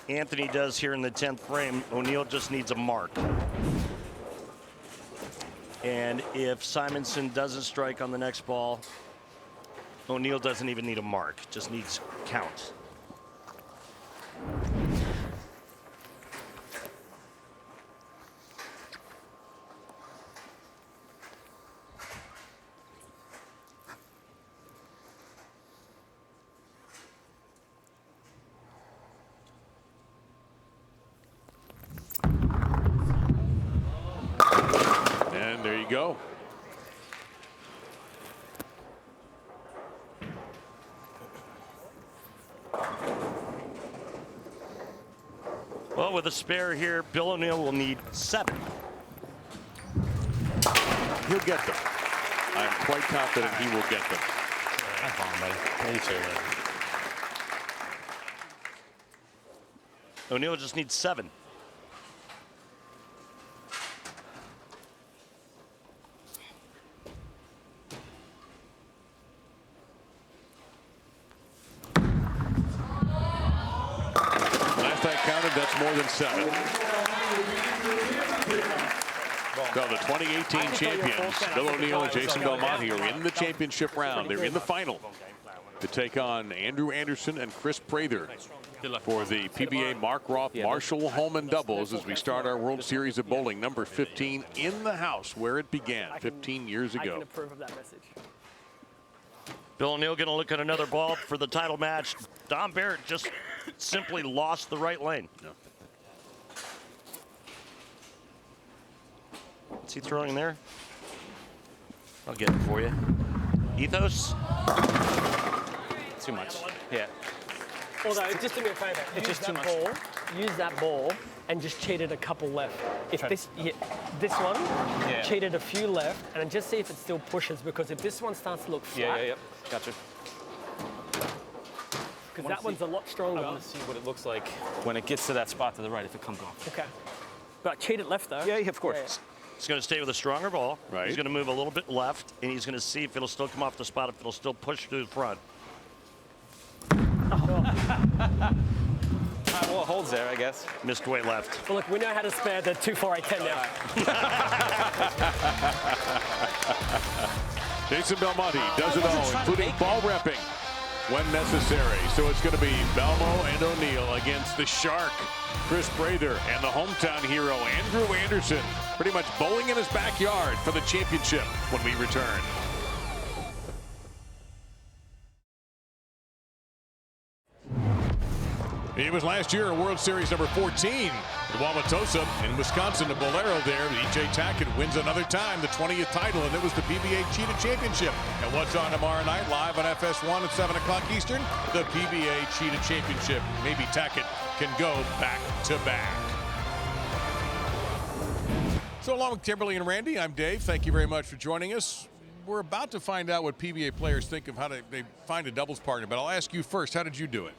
Anthony does here in the 10th frame, O'Neal just needs a mark. And if Simonsen doesn't strike on the next ball, O'Neal doesn't even need a mark, just needs count. There you go. Well, with a spare here, Bill O'Neal will need 7. He'll get them. I'm quite confident he will get them. Have fun, buddy. Me too. O'Neal just needs 7. That's more than 7. So the 2018 champions, Bill O'Neal and Jason Belmonte, are in the championship round. They're in the final to take on Andrew Anderson and Kris Prather for the PBA Mark Roth Marshall Holman doubles as we start our World Series of Bowling number 15 in the house where it began 15 years ago. I can approve of that message. Bill O'Neal going to look at another ball for the title match. Don Barrett just simply lost the right lane. No. What's he throwing there? I'll get it for you. Ethos? Too much. Yeah. Although, just do me a favor. It's just too much. Use that ball and just cheated a couple left. If this one cheated a few left, and then just see if it still pushes, because if this one starts to look flat. Yeah. Gotcha. Because that one's a lot stronger. I want to see what it looks like when it gets to that spot to the right, if it comes off. Okay. But cheat it left, though. Yeah, of course. Yeah. He's going to stay with a stronger ball. Right. He's going to move a little bit left, and he's going to see if it'll still come off the spot, if it'll still push to the front. Well, it holds there, I guess. Missed way left. Well, look, we know how to spare the 2, 4, 8, 10 now. Jason Belmonte does it all, including ball repping when necessary. So it's going to be Belmo and O'Neal against the Shark, Kris Prather, and the hometown hero, Andrew Anderson, pretty much bowling in his backyard for the championship when we return. It was last year World Series number 14 at Wauwatosa in Wisconsin. The Bolero there. E.J. Tackett wins another time, the 20th title, and it was the PBA Cheetah Championship. And what's on tomorrow night, live on FS1 at 7 o'clock Eastern? The PBA Cheetah Championship. Maybe Tackett can go back to back. So along with Kimberly and Randy, I'm Dave. Thank you very much for joining us. We're about to find out what PBA players think of how they find a doubles partner, but I'll ask you first, how did you do it?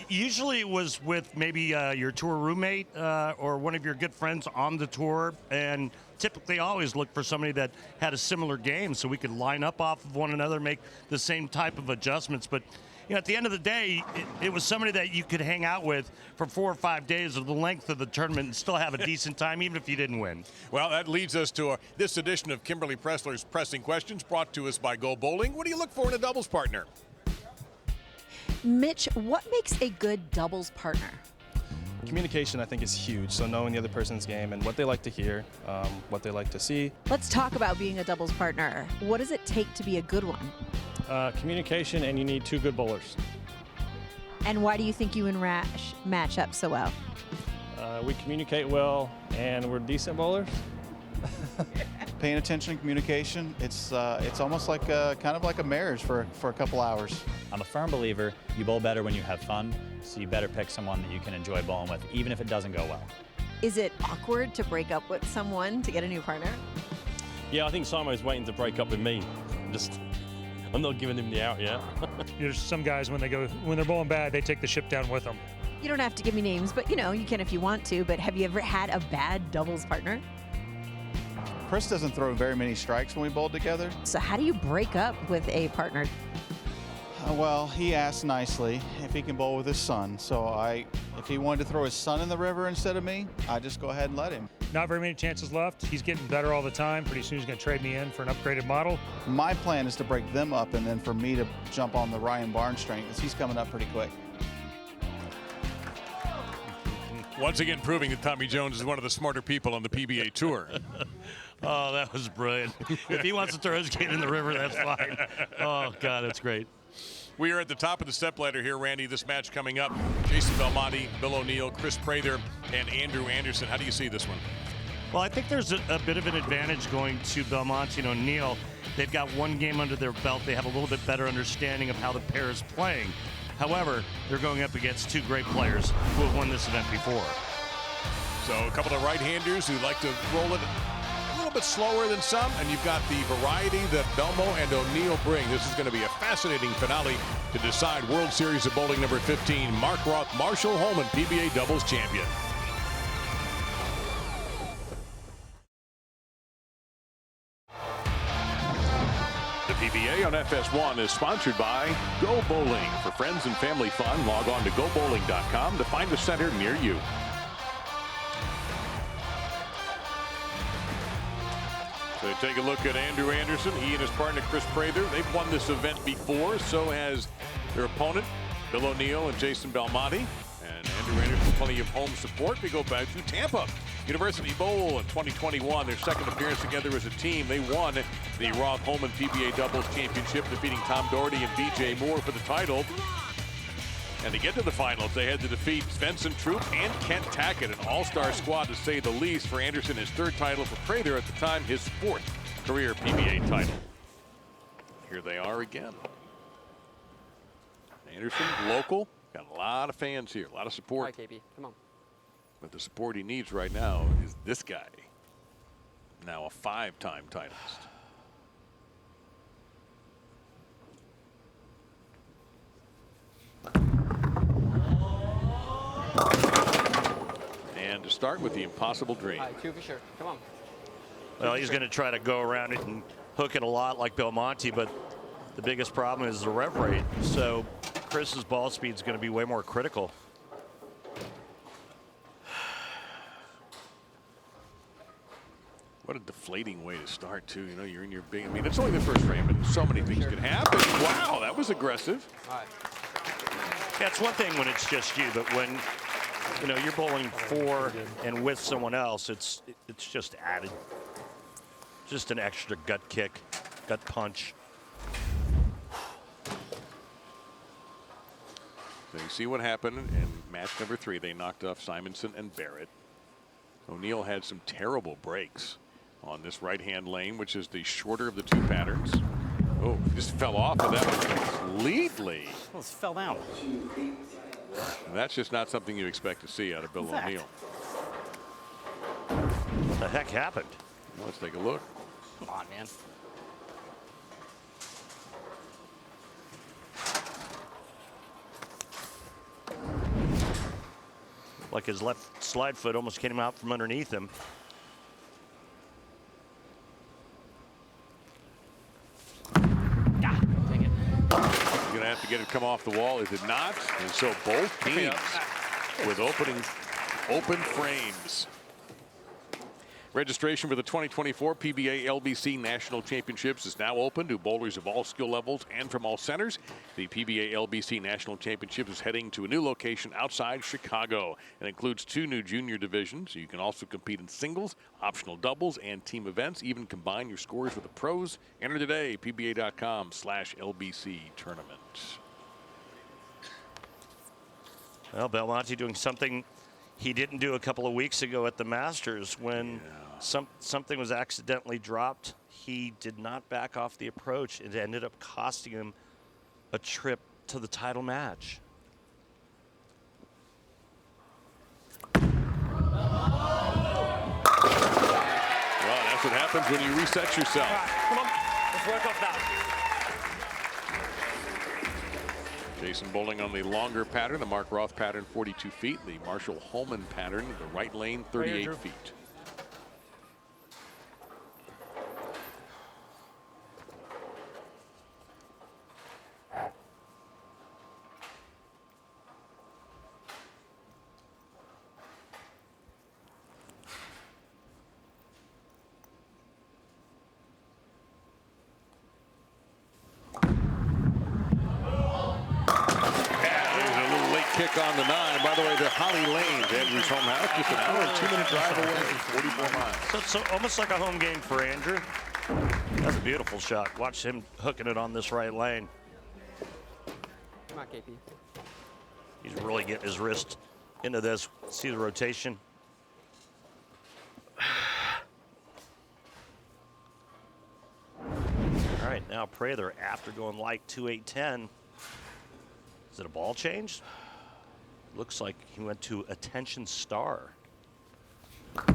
Usually it was with maybe your tour roommate or one of your good friends on the tour, and typically always look for somebody that had a similar game so we could line up off of one another, make the same type of adjustments. But you know, at the end of the day, it was somebody that you could hang out with for 4 or 5 days of the length of the tournament and still have a decent time, even if you didn't win. Well, that leads us to this edition of Kimberly Pressler's Pressing Questions, brought to us by Go Bowling. What do you look for in a doubles partner? Mitch, what makes a good doubles partner? Communication, I think, is huge. So knowing the other person's game and what they like to hear, what they like to see. Let's talk about being a doubles partner. What does it take to be a good one? Communication, and you need 2 good bowlers. And why do you think you and Rash match up so well? We communicate well, and we're decent bowlers. Paying attention and communication, it's almost like kind of like a marriage for a couple hours. I'm a firm believer you bowl better when you have fun, so you better pick someone that you can enjoy bowling with, even if it doesn't go well. Is it awkward to break up with someone to get a new partner? Yeah, I think Simo's waiting to break up with me. I'm not giving him the out yet. There's some guys when they're bowling bad, they take the ship down with them. You don't have to give me names, but you can if you want to. But have you ever had a bad doubles partner? Kris doesn't throw very many strikes when we bowl together. So how do you break up with a partner? Well, he asked nicely if he can bowl with his son. So if he wanted to throw his son in the river instead of me, I just go ahead and let him. Not very many chances left. He's getting better all the time. Pretty soon he's going to trade me in for an upgraded model. My plan is to break them up and then for me to jump on the Ryan Barnes train because he's coming up pretty quick. Once again proving that Tommy Jones is one of the smarter people on the PBA Tour. Oh, that was brilliant. If he wants to throw his kid in the river, that's fine. Oh, God, that's great. We are at the top of the stepladder here, Randy. This match coming up. Jason Belmonte, Bill O'Neill, Kris Prather, and Andrew Anderson. How do you see this one? Well, I think there's a bit of an advantage going to Belmonte and O'Neill. They've got one game under their belt. They have a little bit better understanding of how the pair is playing. However, they're going up against two great players who have won this event before. So a couple of right-handers who like to roll it a little bit slower than some, and you've got the variety that Belmo and O'Neill bring. This is going to be a fascinating finale to decide World Series of Bowling number 15. Mark Roth, Marshall Holman, PBA doubles champion. The PBA on FS1 is sponsored by Go Bowling. For friends and family fun, log on to gobowling.com to find a center near you. So take a look at Andrew Anderson. He and his partner Kris Prather, they've won this event before. So has their opponent, Bill O'Neill and Jason Belmonte. And Andrew Anderson, plenty of home support. We go back to Tampa University Bowl in 2021. Their second appearance together as a team. They won the Roth Holman PBA Doubles Championship, defeating Tom Doherty and BJ Moore for the title. And to get to the finals, they had to defeat Svensson, Troup, and Kent Tackett, an all-star squad to say the least. For Anderson, his third title. For Prather, at the time, his fourth career PBA title. Here they are again. Anderson, local, got a lot of fans here, a lot of support. Hi, KB, come on. But the support he needs right now is this guy, now a 5-time titleist. And to start with the impossible dream. All right, 2 for sure. Come on. Well, he's going to try to go around it and hook it a lot like Belmonte, but the biggest problem is the rev rate. So Kris's ball speed is going to be way more critical. What a deflating way to start, too. You know, you're in your big, I mean, it's only the first frame, but so many things can happen. Wow, that was aggressive. All right. Yeah, it's one thing when it's just you, but when, you know, you're bowling for and with someone else, it's just added. Just an extra gut kick, gut punch. So you see what happened in match number 3. They knocked off Simonsen and Barrett. O'Neill had some terrible breaks on this right-hand lane, which is the shorter of the two patterns. Oh, just fell off of that one completely. Almost fell down. And that's just not something you expect to see out of Bill O'Neill. What the heck happened? Well, let's take a look. Come on, man. Like his left slide foot almost came out from underneath him. Dang it. He's going to have to get it come off the wall. It did not. And so both teams with open frames. Registration for the 2024 PBA LBC National Championships is now open to bowlers of all skill levels and from all centers. The PBA LBC National Championship is heading to a new location outside Chicago. It includes 2 new junior divisions. You can also compete in singles, optional doubles, and team events. Even combine your scores with the pros. Enter today, pba.com/LBC tournament. Well, Belmonte doing something he didn't do a couple of weeks ago at the Masters when something was accidentally dropped. He did not back off the approach. It ended up costing him a trip to the title match. Well, that's what happens when you reset yourself. All right, come on, let's work off that. Jason bowling on the longer pattern, the Mark Roth pattern 42 feet, the Marshall Holman pattern, the right lane 38 feet. back on the 9. By the way, the Holly Lanes, Andrew's home house, just an hour and 2-minute drive away, 44 miles. So almost like a home game for Andrew. That's a beautiful shot. Watch him hooking it on this right lane. Come on, KP. He's really getting his wrist into this. See the rotation. All right, now Prather, after going light 2-8-10. Is it a ball change? Looks like he went to attention star.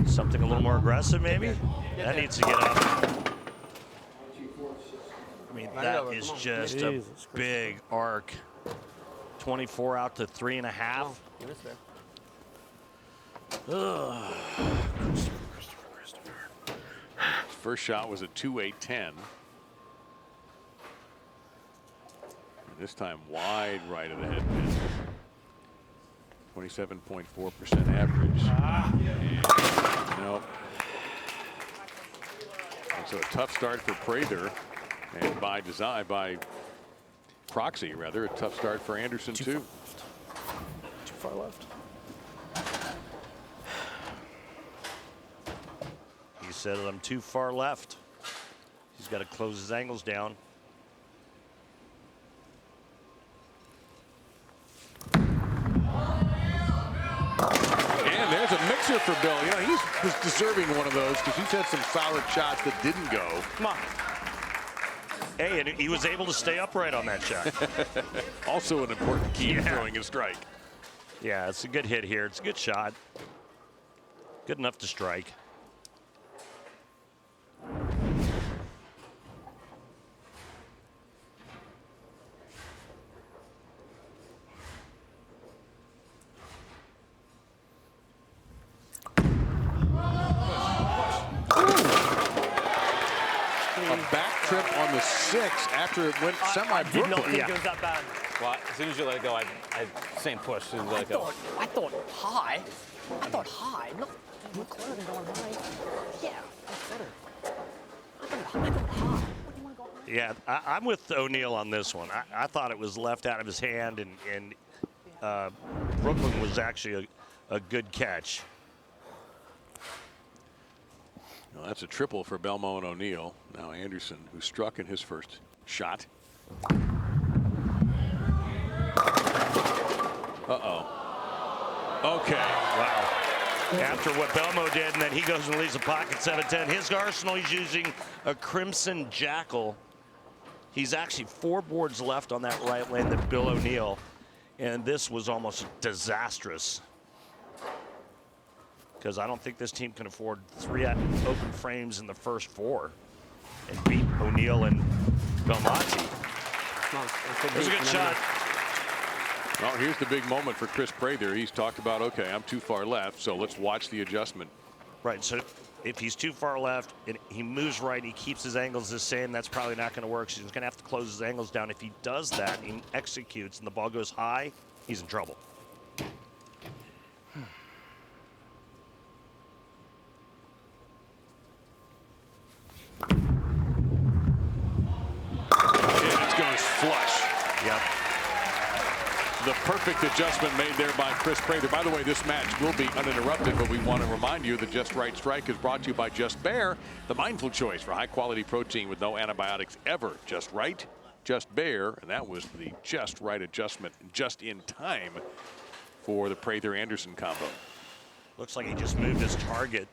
Something a little more aggressive, maybe? That needs to get up. I mean, that is just a big arc. 24 out to 3.5. Ugh. First shot was a 2-8-10. This time wide right of the head pin. 27.4% average. Nope. And so a tough start for Prather, and by design, by proxy rather, a tough start for Anderson too. Too far left. He said, I'm too far left. He's got to close his angles down. And there's a mixer for Bill. You know, he was deserving one of those because he's had some solid shots that didn't go. Come on. Hey, and he was able to stay upright on that shot. Also an important key in throwing a strike. Yeah, it's a good hit here. It's a good shot. Good enough to strike. Trip on the 6 after it went semi-Brooklyn. I did not think it was that bad. Well, as soon as you let it go, I same push. As I thought high. I thought high, not Brooklyn going high. Yeah, that's better. I thought high. Yeah, I'm with O'Neal on this one. I thought it was left out of his hand, and Brooklyn was actually a good catch. Well, that's a triple for Belmo and O'Neal. Now Anderson, who struck in his first shot. Uh-oh. Okay. Wow. After what Belmo did, and then he goes and leaves a pocket 7-10. His arsenal, he's using a Crimson Jackal. He's actually 4 boards left on that right lane than Bill O'Neal. And this was almost disastrous, because I don't think this team can afford 3 open frames in the first 4 and beat O'Neal and Belmonte. It was a good shot. Well, here's the big moment for Kris Prather. He's talked about, okay, I'm too far left, so let's watch the adjustment. Right, so if he's too far left and he moves right, he keeps his angles the same, that's probably not going to work. So he's going to have to close his angles down. If he does that, he executes, and the ball goes high, he's in trouble. Flush. Yep. The perfect adjustment made there by Kris Prather. By the way, this match will be uninterrupted, but we want to remind you that Just Right Strike is brought to you by Just Bear, the mindful choice for high-quality protein with no antibiotics ever. Just Right, Just Bear, and that was the just right adjustment just in time for the Prather-Anderson combo. Looks like he just moved his target.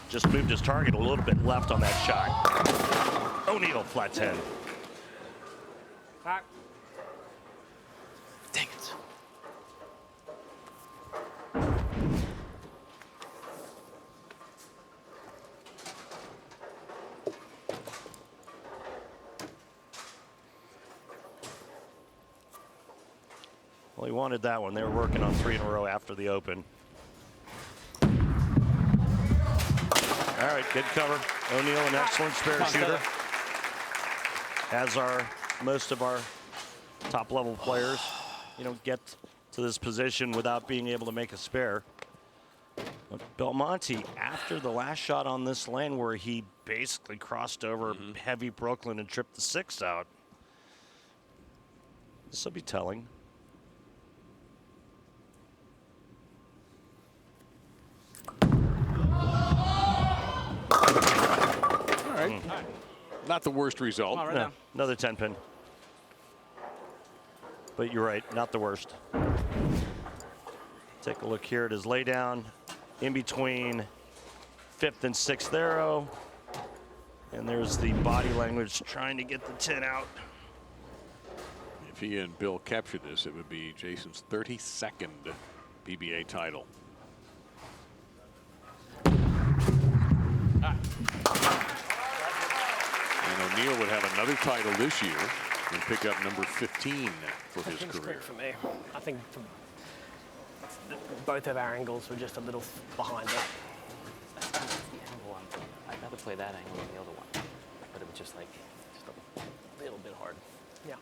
Just moved his target a little bit left on that shot. O'Neal, flat 10. Dang it. Well, he wanted that one. They were working on 3 in a row after the open. All right, good cover. O'Neal, an excellent spare shooter, as are most of our top-level players. You don't get to this position without being able to make a spare. But Belmonte, after the last shot on this lane where he basically crossed over heavy Brooklyn and tripped the 6 out, This will be telling. All right. Not the worst result. No, another 10-pin. But you're right, not the worst. Take a look here at his laydown in between 5th and 6th arrow. And there's the body language trying to get the 10 out. If he and Bill capture this, it would be Jason's 32nd PBA title. And O'Neill would have another title this year and pick up number 15 for his career. For me, I think both of our angles were just a little behind it. That's the angle one. I'd rather play that angle than the other one, but it was just like a little bit hard. Yeah.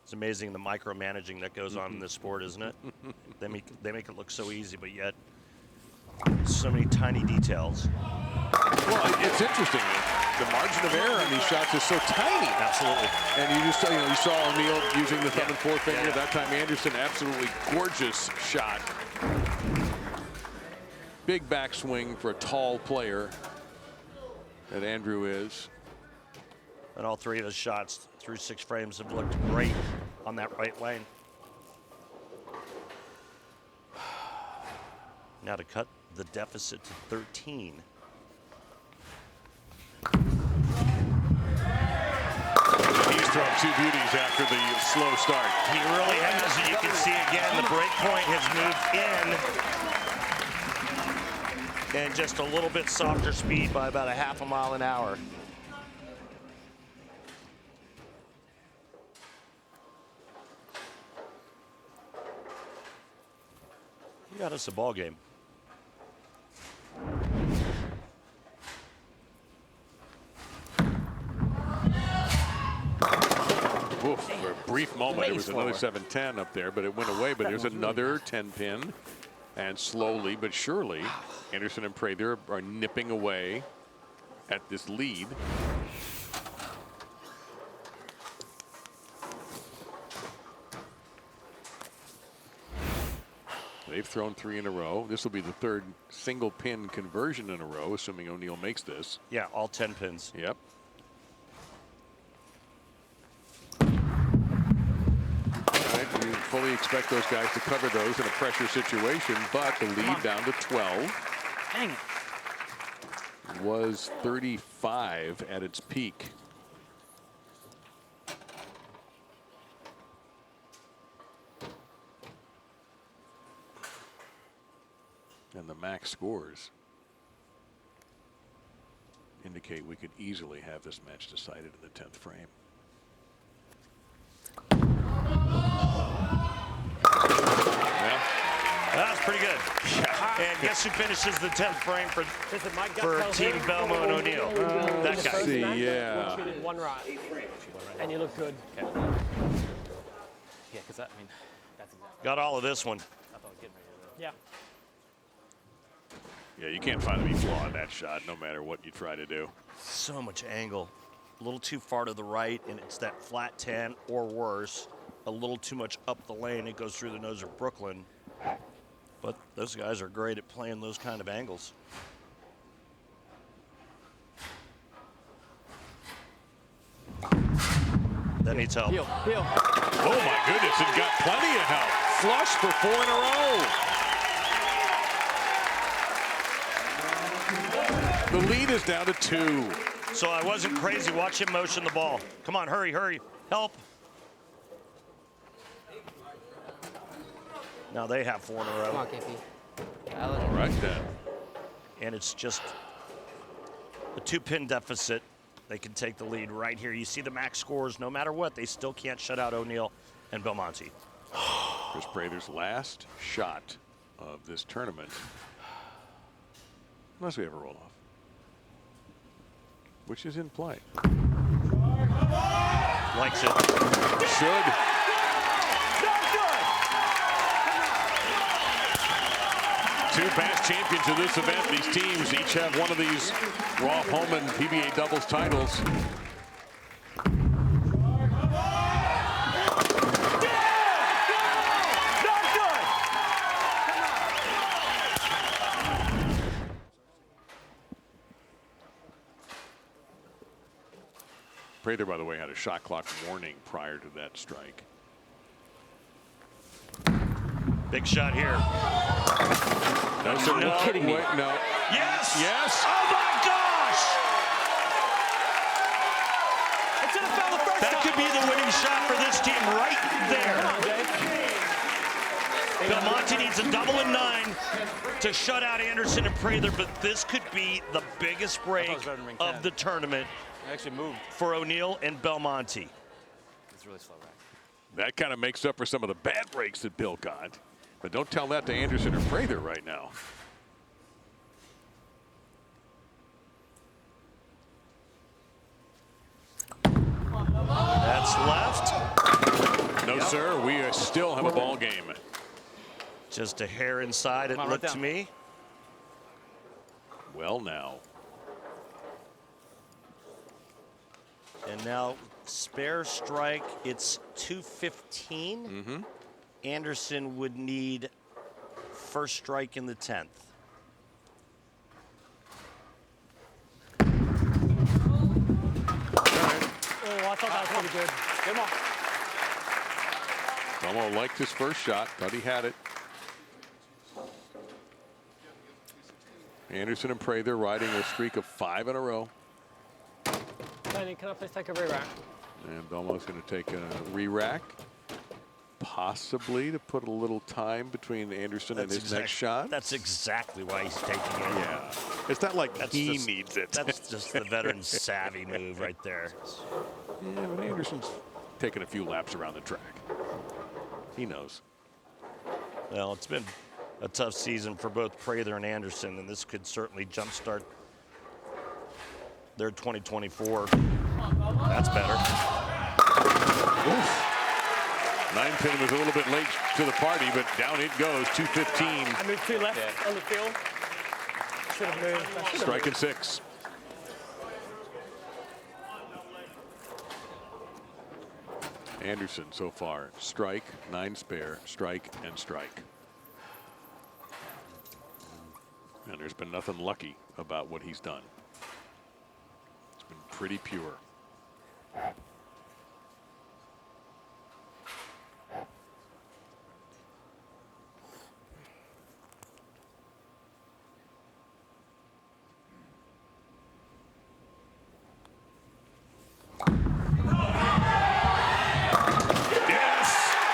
It's amazing the micromanaging that goes on in this sport, isn't it? They make it look so easy, but yet so many tiny details. Well, it's interesting. The margin of error on these shots is so tiny. Absolutely. And you just, you saw O'Neill using the thumb and forefinger. That time Anderson, absolutely gorgeous shot. Big backswing for a tall player that Andrew is. And all three of his shots through 6 frames have looked great on that right lane. Now to cut the deficit to 13. He's thrown 2 beauties after the slow start. He really has. You can see again the break point has moved in. And just a little bit softer speed by about a half a mile an hour. You got us a ball game. Oof, for a brief moment, it was another 7-10 up there, but it went away. But there's another 10-pin. And slowly but surely, Anderson and Prather are nipping away at this lead. They've thrown 3 in a row. This will be the 3rd single pin conversion in a row, assuming O'Neill makes this. Yeah, all 10 pins. Yep. You fully expect those guys to cover those in a pressure situation, but the lead down to 12. Dang it. Was 35 at its peak. And the max scores indicate we could easily have this match decided in the 10th frame. Well, that was pretty good. And guess who finishes the 10th frame for Team Belmo and O'Neill? That guy. See, yeah. You did 1 right, and you look good. Okay. Yeah, because I mean, that's exactly. Got all of this one. I thought I was getting ready to. Yeah. Yeah, you can't find any flaw in that shot, no matter what you try to do. So much angle. A little too far to the right, and it's that flat 10 or worse. A little too much up the lane. It goes through the nose of Brooklyn. But those guys are great at playing those kind of angles. That needs help. Oh my goodness, and got plenty of help. Flush for 4 in a row. The lead is down to 2. So I wasn't crazy. Watch him motion the ball. Come on, hurry, hurry. Help. Now they have 4 in a row. Come on, KP. All right, then. And it's just a 2-pin deficit. They can take the lead right here. You see the max scores. No matter what, they still can't shut out O'Neill and Belmonte. Kris Prather's last shot of this tournament. Unless we have a roll-off. Which is in play. Likes it. Should. two past champions of this event. These teams each have one of these Roth Holman PBA doubles titles. Prather, by the way, had a shot clock warning prior to that strike. Big shot here. No, sir, no kidding me. No. Yes! Yes! Oh my gosh! It should have fell the first That time. could be the winning shot for this team right there. Belmonte needs a double and 9 to shut out Anderson and Prather, but this could be the biggest break of the tournament. Actually moved for O'Neill and Belmonte. It's really slow, right? That kind of makes up for some of the bad breaks that Bill got. But don't tell that to Anderson or Prather right now. That's left. No, sir. We still have a ball game. Just a hair inside, it looked to me. Well, now. And now spare strike, it's 2:15. Anderson would need first strike in the 10th. Oh, I thought that was pretty good. Come on. Belmo liked his first shot, thought he had it. Anderson and Prather riding a streak of 5 in a row. Tony, can I please take a re-rack? And Belmo's going to take a re-rack, possibly to put a little time between Anderson and his next shot. That's exactly why he's taking it. Yeah, it's not like he just, needs it. That's just the veteran savvy move right there. Yeah, but Anderson's taking a few laps around the track. He knows. Well, it's been a tough season for both Prather and Anderson, and this could certainly jumpstart their 2024. That's better. Oof. 9-pin was a little bit late to the party, but down it goes, 2:15. I moved 2 left on the field. Should have moved. Strike and 6. Anderson so far, strike, 9 spare, strike, and strike. And there's been nothing lucky about what he's done. It's been pretty pure. Yes!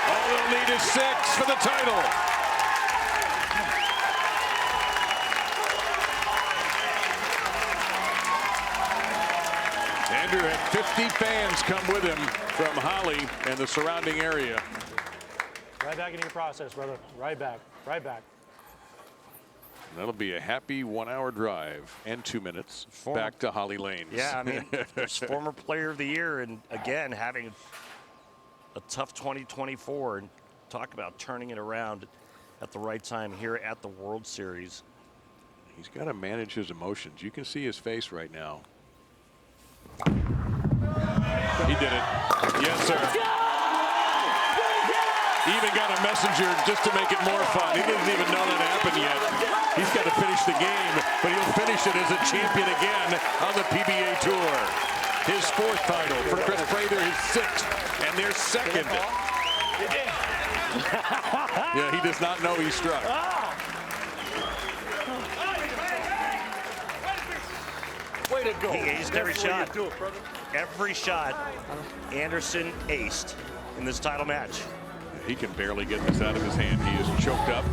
All they'll need is 6 for the title. Andrew had 50 fans come with him from Holly and the surrounding area. Right back in your process, brother. Right back. Right back. That'll be a happy 1-hour drive and 2 minutes back to Holly Lanes. Yeah, I mean, there's former player of the year, and again, having a tough 2024, and talk about turning it around at the right time here at the World Series. He's got to manage his emotions. You can see his face right now. He did it. Yes, sir. He even got a messenger just to make it more fun. He doesn't even know that happened yet. He's got to finish the game, but he'll finish it as a champion again on the PBA Tour. His 4th title for Kris Prather, his 6th, and their 2nd. Yeah, he does not know he struck. Way to go. He aced every shot. Every shot Anderson aced in this title match. He can barely get this out of his hand. He is choked up.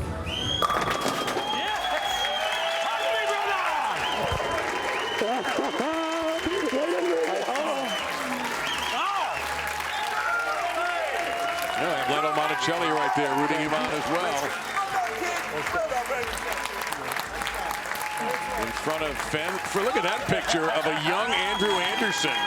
Yeah, Leno Monticelli right there rooting him on as well. In front of Fenn. Look at that picture of a young Andrew Anderson.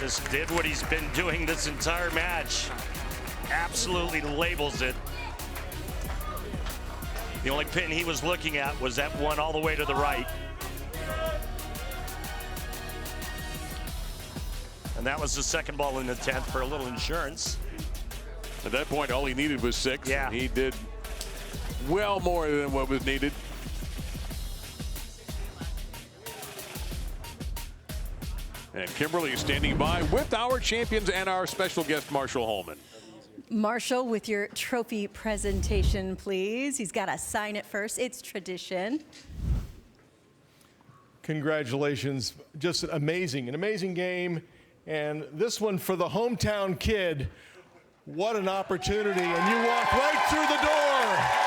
Just did what he's been doing this entire match. Absolutely labels it. The only pin he was looking at was that one all the way to the right. And that was the second ball in the 10th for a little insurance. At that point, all he needed was 6. Yeah. And he did well more than what was needed. And Kimberly is standing by with our champions and our special guest, Marshall Holman. Marshall, with your trophy presentation, please. He's got to sign it first. It's tradition. Congratulations. Just an amazing game. And this one for the hometown kid. What an opportunity. And you walk right through the door.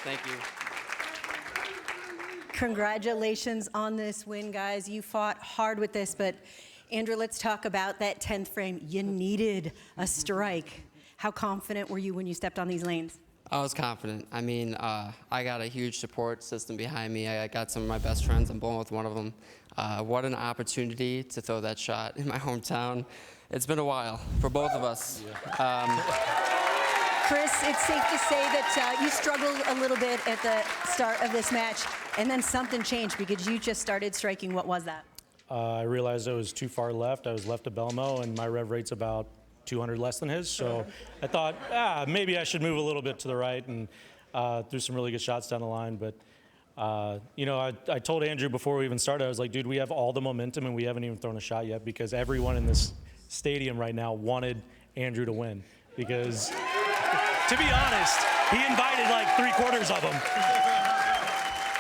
Thank you. Congratulations on this win, guys. You fought hard with this, but Andrew, let's talk about that 10th frame. You needed a strike. How confident were you when you stepped on these lanes? I was confident. I mean, I got a huge support system behind me. I got some of my best friends. I'm bowling with one of them. What an opportunity to throw that shot in my hometown. It's been a while for both of us. Kris, it's safe to say that you struggled a little bit at the start of this match, and then something changed because you just started striking. What was that? I realized I was too far left. I was left of Belmo, and my rev rate's about 200 less than his. So I thought, maybe I should move a little bit to the right, and threw some really good shots down the line. But, you know, I told Andrew before we even started, I was like, dude, we have all the momentum, and we haven't even thrown a shot yet because everyone in this stadium right now wanted Andrew to win. Because, to be honest, he invited like 3/4 of them.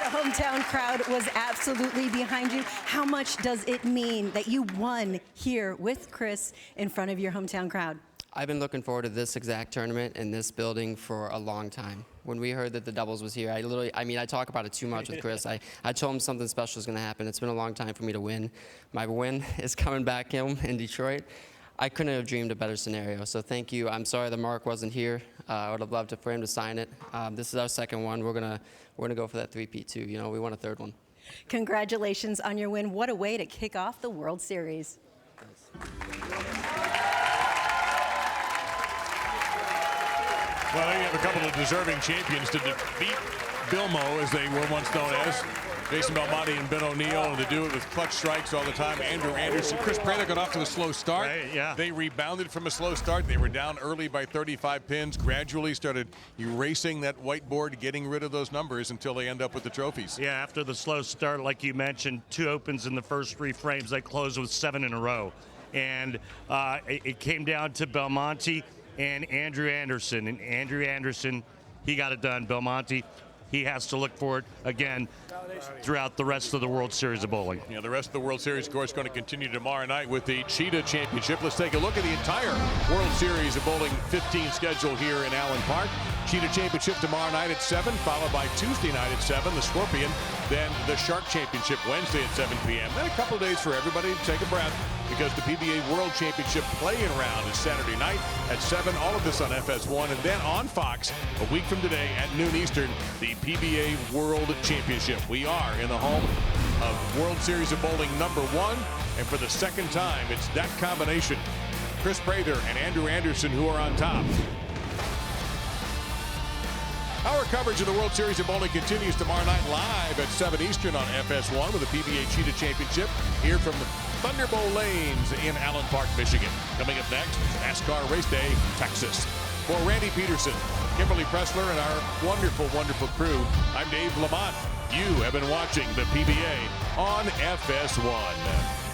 The hometown crowd was absolutely behind you. How much does it mean that you won here with Kris in front of your hometown crowd? I've been looking forward to this exact tournament in this building for a long time. When we heard that the doubles was here, I talk about it too much with Kris. I told him something special is going to happen. It's been a long time for me to win. My win is coming back home in Detroit. I couldn't have dreamed a better scenario, so thank you. I'm sorry the mark wasn't here. I would have loved for him to sign it. This is our second one. We're gonna go for that 3-peat too. You know, we won a third one. Congratulations on your win. What a way to kick off the World Series. Well, there you have a couple of deserving champions to defeat Bilmo, as they were once known as. Jason Belmonte and Ben O'Neill, and they do it with clutch strikes all the time. Andrew Anderson, Kris Prather got off to a slow start. Right, yeah. They rebounded from a slow start. They were down early by 35 pins, gradually started erasing that whiteboard, getting rid of those numbers until they end up with the trophies. Yeah, after the slow start, like you mentioned, 2 opens in the first 3 frames. They closed with 7 in a row. And it came down to Belmonte and Andrew Anderson. And Andrew Anderson, he got it done. Belmonte, he has to look for it again throughout the rest of the World Series of Bowling. Yeah, the rest of the World Series, of course, going to continue tomorrow night with the Cheetah Championship. Let's take a look at the entire World Series of Bowling 15 schedule here in Allen Park. Cheetah Championship tomorrow night at 7, followed by Tuesday night at 7, the Scorpion. Then the Shark Championship Wednesday at 7 p.m. Then a couple of days for everybody to take a breath because the PBA World Championship play-in round is Saturday night at 7. All of this on FS1. And then on Fox, a week from today at noon Eastern, the PBA World Championship. We are in the home of World Series of Bowling #1. And for the second time, it's that combination, Kris Prather and Andrew Anderson, who are on top. Our coverage of the World Series of Bowling continues tomorrow night live at 7 Eastern on FS1 with the PBA Cheetah Championship here from Thunderbowl Lanes in Allen Park, Michigan. Coming up next, NASCAR Race Day, Texas. For Randy Peterson, Kimberly Pressler, and our wonderful, wonderful crew, I'm Dave Lamont. You have been watching the PBA on FS1.